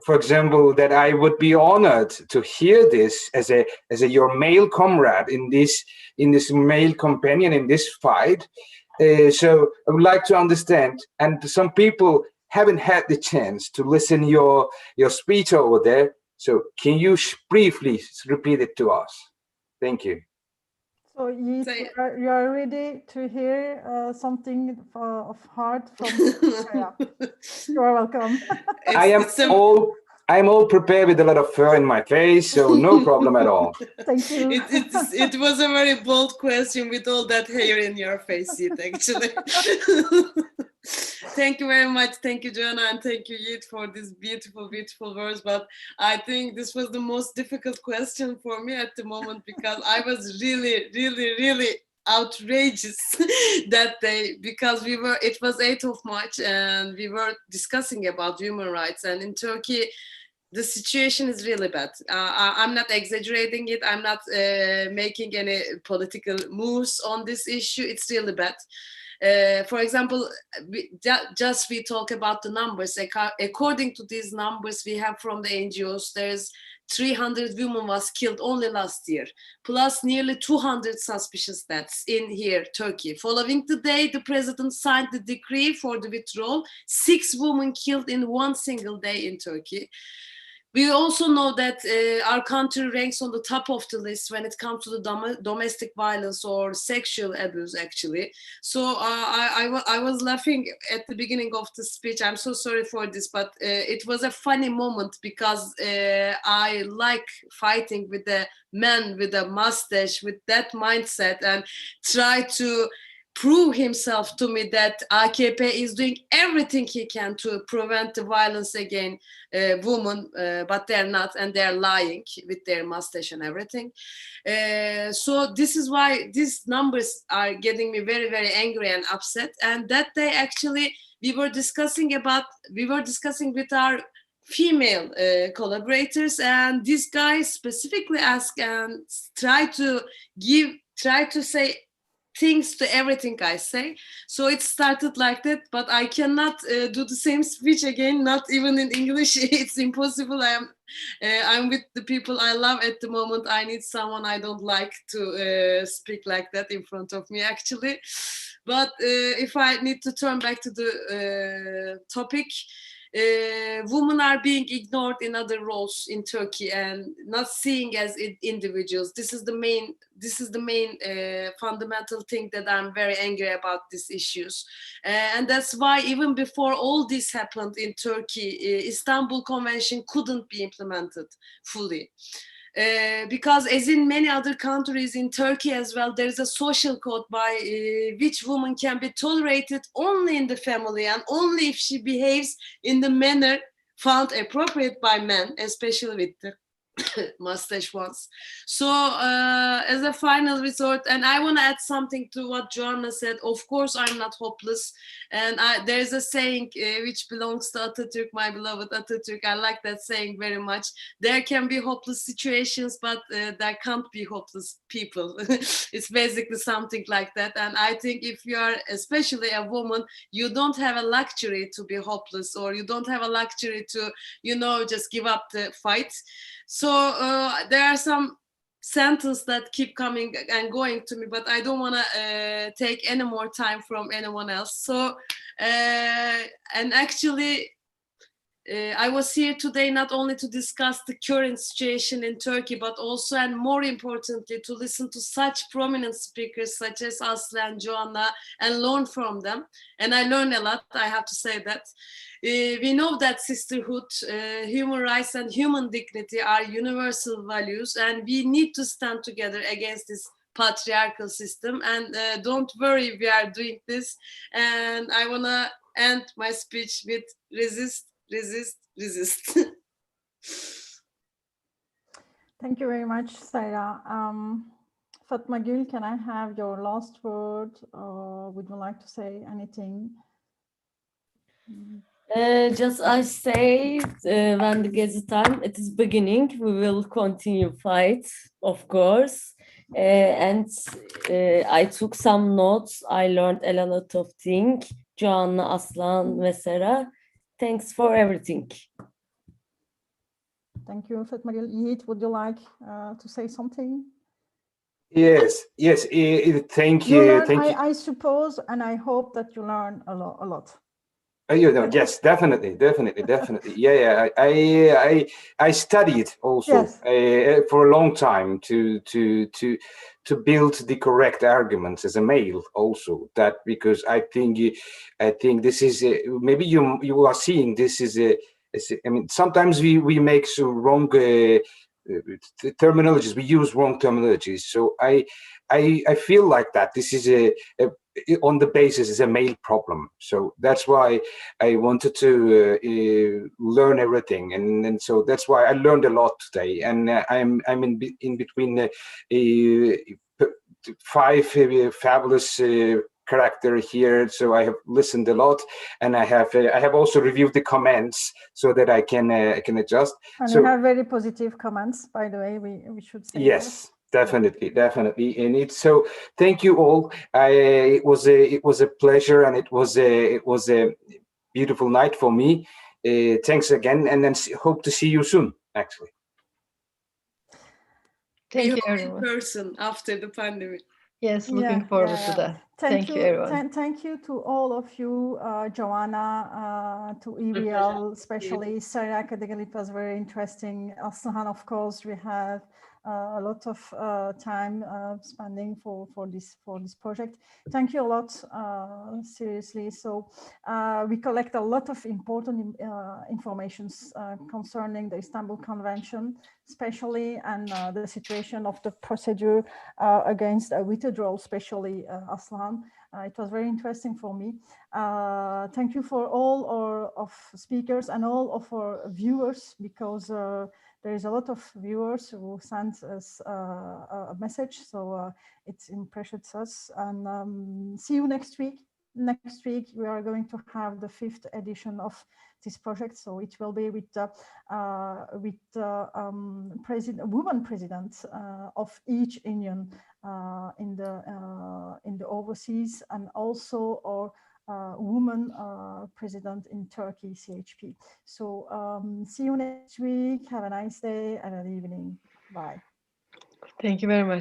for example, that I would be honored to hear this as your male comrade in this male companion in this fight. So I would like to understand, and some people haven't had the chance to listen your speech over there. So can you briefly repeat it to us? Thank you. So you are ready to hear something of heart from Sera. You are welcome. I am I'm all prepared with a lot of fur in my face, so no problem at all. Thank you. It was a very bold question with all that hair in your face, Yigit, actually. Thank you very much. Thank you, Joanna, and thank you, Yigit, for these beautiful, beautiful words. But I think this was the most difficult question for me at the moment, because I was really, really, really outrageous that day, because it was 8th of March and we were discussing about human rights, and in Turkey the situation is really bad. I'm not exaggerating it. I'm not making any political moves on this issue. It's really bad. For example, we talk about the numbers. According to these numbers we have from the NGOs, there's 300 women was killed only last year, plus nearly 200 suspicious deaths in here, Turkey. Following the day the president signed the decree for the withdrawal, 6 women killed in one single day in Turkey. We also know that our country ranks on the top of the list when it comes to the domestic violence or sexual abuse, actually. So I was laughing at the beginning of the speech. I'm so sorry for this, but it was a funny moment, because I like fighting with the man with a mustache, with that mindset, and try to prove himself to me that AKP is doing everything he can to prevent the violence against women, but they're not, and they're lying with their mustache and everything. So this is why these numbers are getting me very, very angry and upset. And that day, actually, we were discussing with our female collaborators, and this guy specifically asked and try to say things to everything I say. So it started like that, but I cannot do the same speech again, not even in English. It's impossible. I'm with the people I love at the moment. I need someone I don't like to speak like that in front of me, actually. But if I need to turn back to the topic, women are being ignored in other roles in Turkey and not seeing as individuals. This is the main fundamental thing that I'm very angry about these issues, and that's why even before all this happened in Turkey, Istanbul Convention couldn't be implemented fully. Because as in many other countries, in Turkey as well, there is a social code by which woman can be tolerated only in the family and only if she behaves in the manner found appropriate by men, especially with the mustache ones. So as a final resort, and I want to add something to what Joanna said, of course I'm not hopeless, and there's a saying which belongs to Atatürk, my beloved Atatürk. I like that saying very much. There can be hopeless situations, but there can't be hopeless people. It's basically something like that, and I think if you are especially a woman, you don't have a luxury to be hopeless, or you don't have a luxury to, just give up the fight. So there are some sentences that keep coming and going to me, but I don't want to take any more time from anyone else. So, and actually, I was here today not only to discuss the current situation in Turkey, but also, and more importantly, to listen to such prominent speakers such as Aslıhan and Joanna and learn from them. And I learned a lot, I have to say that. We know that sisterhood, human rights and human dignity are universal values, and we need to stand together against this patriarchal system. And don't worry, we are doing this. And I want to end my speech with resist, resist, resist. Thank you very much, Sera. Fatma Gül, can I have your last word? Would you like to say anything? Just I say, when the Gezi time it is beginning, we will continue fight, of course. And I took some notes. I learned a lot of things. Joanna, Aslıhan, ve Sera. Thanks for everything. Thank you, Fatma Gül. Yigit, would you like to say something? Yes. Thank you. Thank you. I suppose, and I hope that you learn a lot. Yes, definitely. Yeah. I studied also for a long time to build the correct arguments as a male also. That because I think this is maybe you are seeing this is I mean, sometimes we make so wrong terminologies. We use wrong terminologies. So I feel like that this is on the basis is a male problem. So that's why I wanted to learn everything, and so that's why I learned a lot today. And I'm in between 5 fabulous character here, so I have listened a lot, and I have also reviewed the comments so that I can adjust. And so you have very positive comments, by the way. We should say yes, definitely, and it's so. Thank you all. It was a pleasure, and it was a beautiful night for me. Thanks again, and then hope to see you soon. Actually, Thank you, in everyone. person after the pandemic. Yes, looking forward to that. Thank you, everyone. Thank you to all of you, Joanna, to Eryıldız, especially Sera, Kadıgil. It was very interesting. Aslıhan, of course, we have a lot of time spending for this project. Thank you a lot, seriously. So we collect a lot of important informations concerning the Istanbul Convention, especially, and the situation of the procedure against a withdrawal, especially Aslıhan. It was very interesting for me. Thank you for all of speakers and all of our viewers, because there is a lot of viewers who sent us a message, so it impresses us. And see you next week. Next week we are going to have the 5th edition of this project, so it will be with woman president of each union in the overseas, and also our woman president in Turkey, CHP. So see you next week. Have a nice day and an evening. Bye. Thank you very much.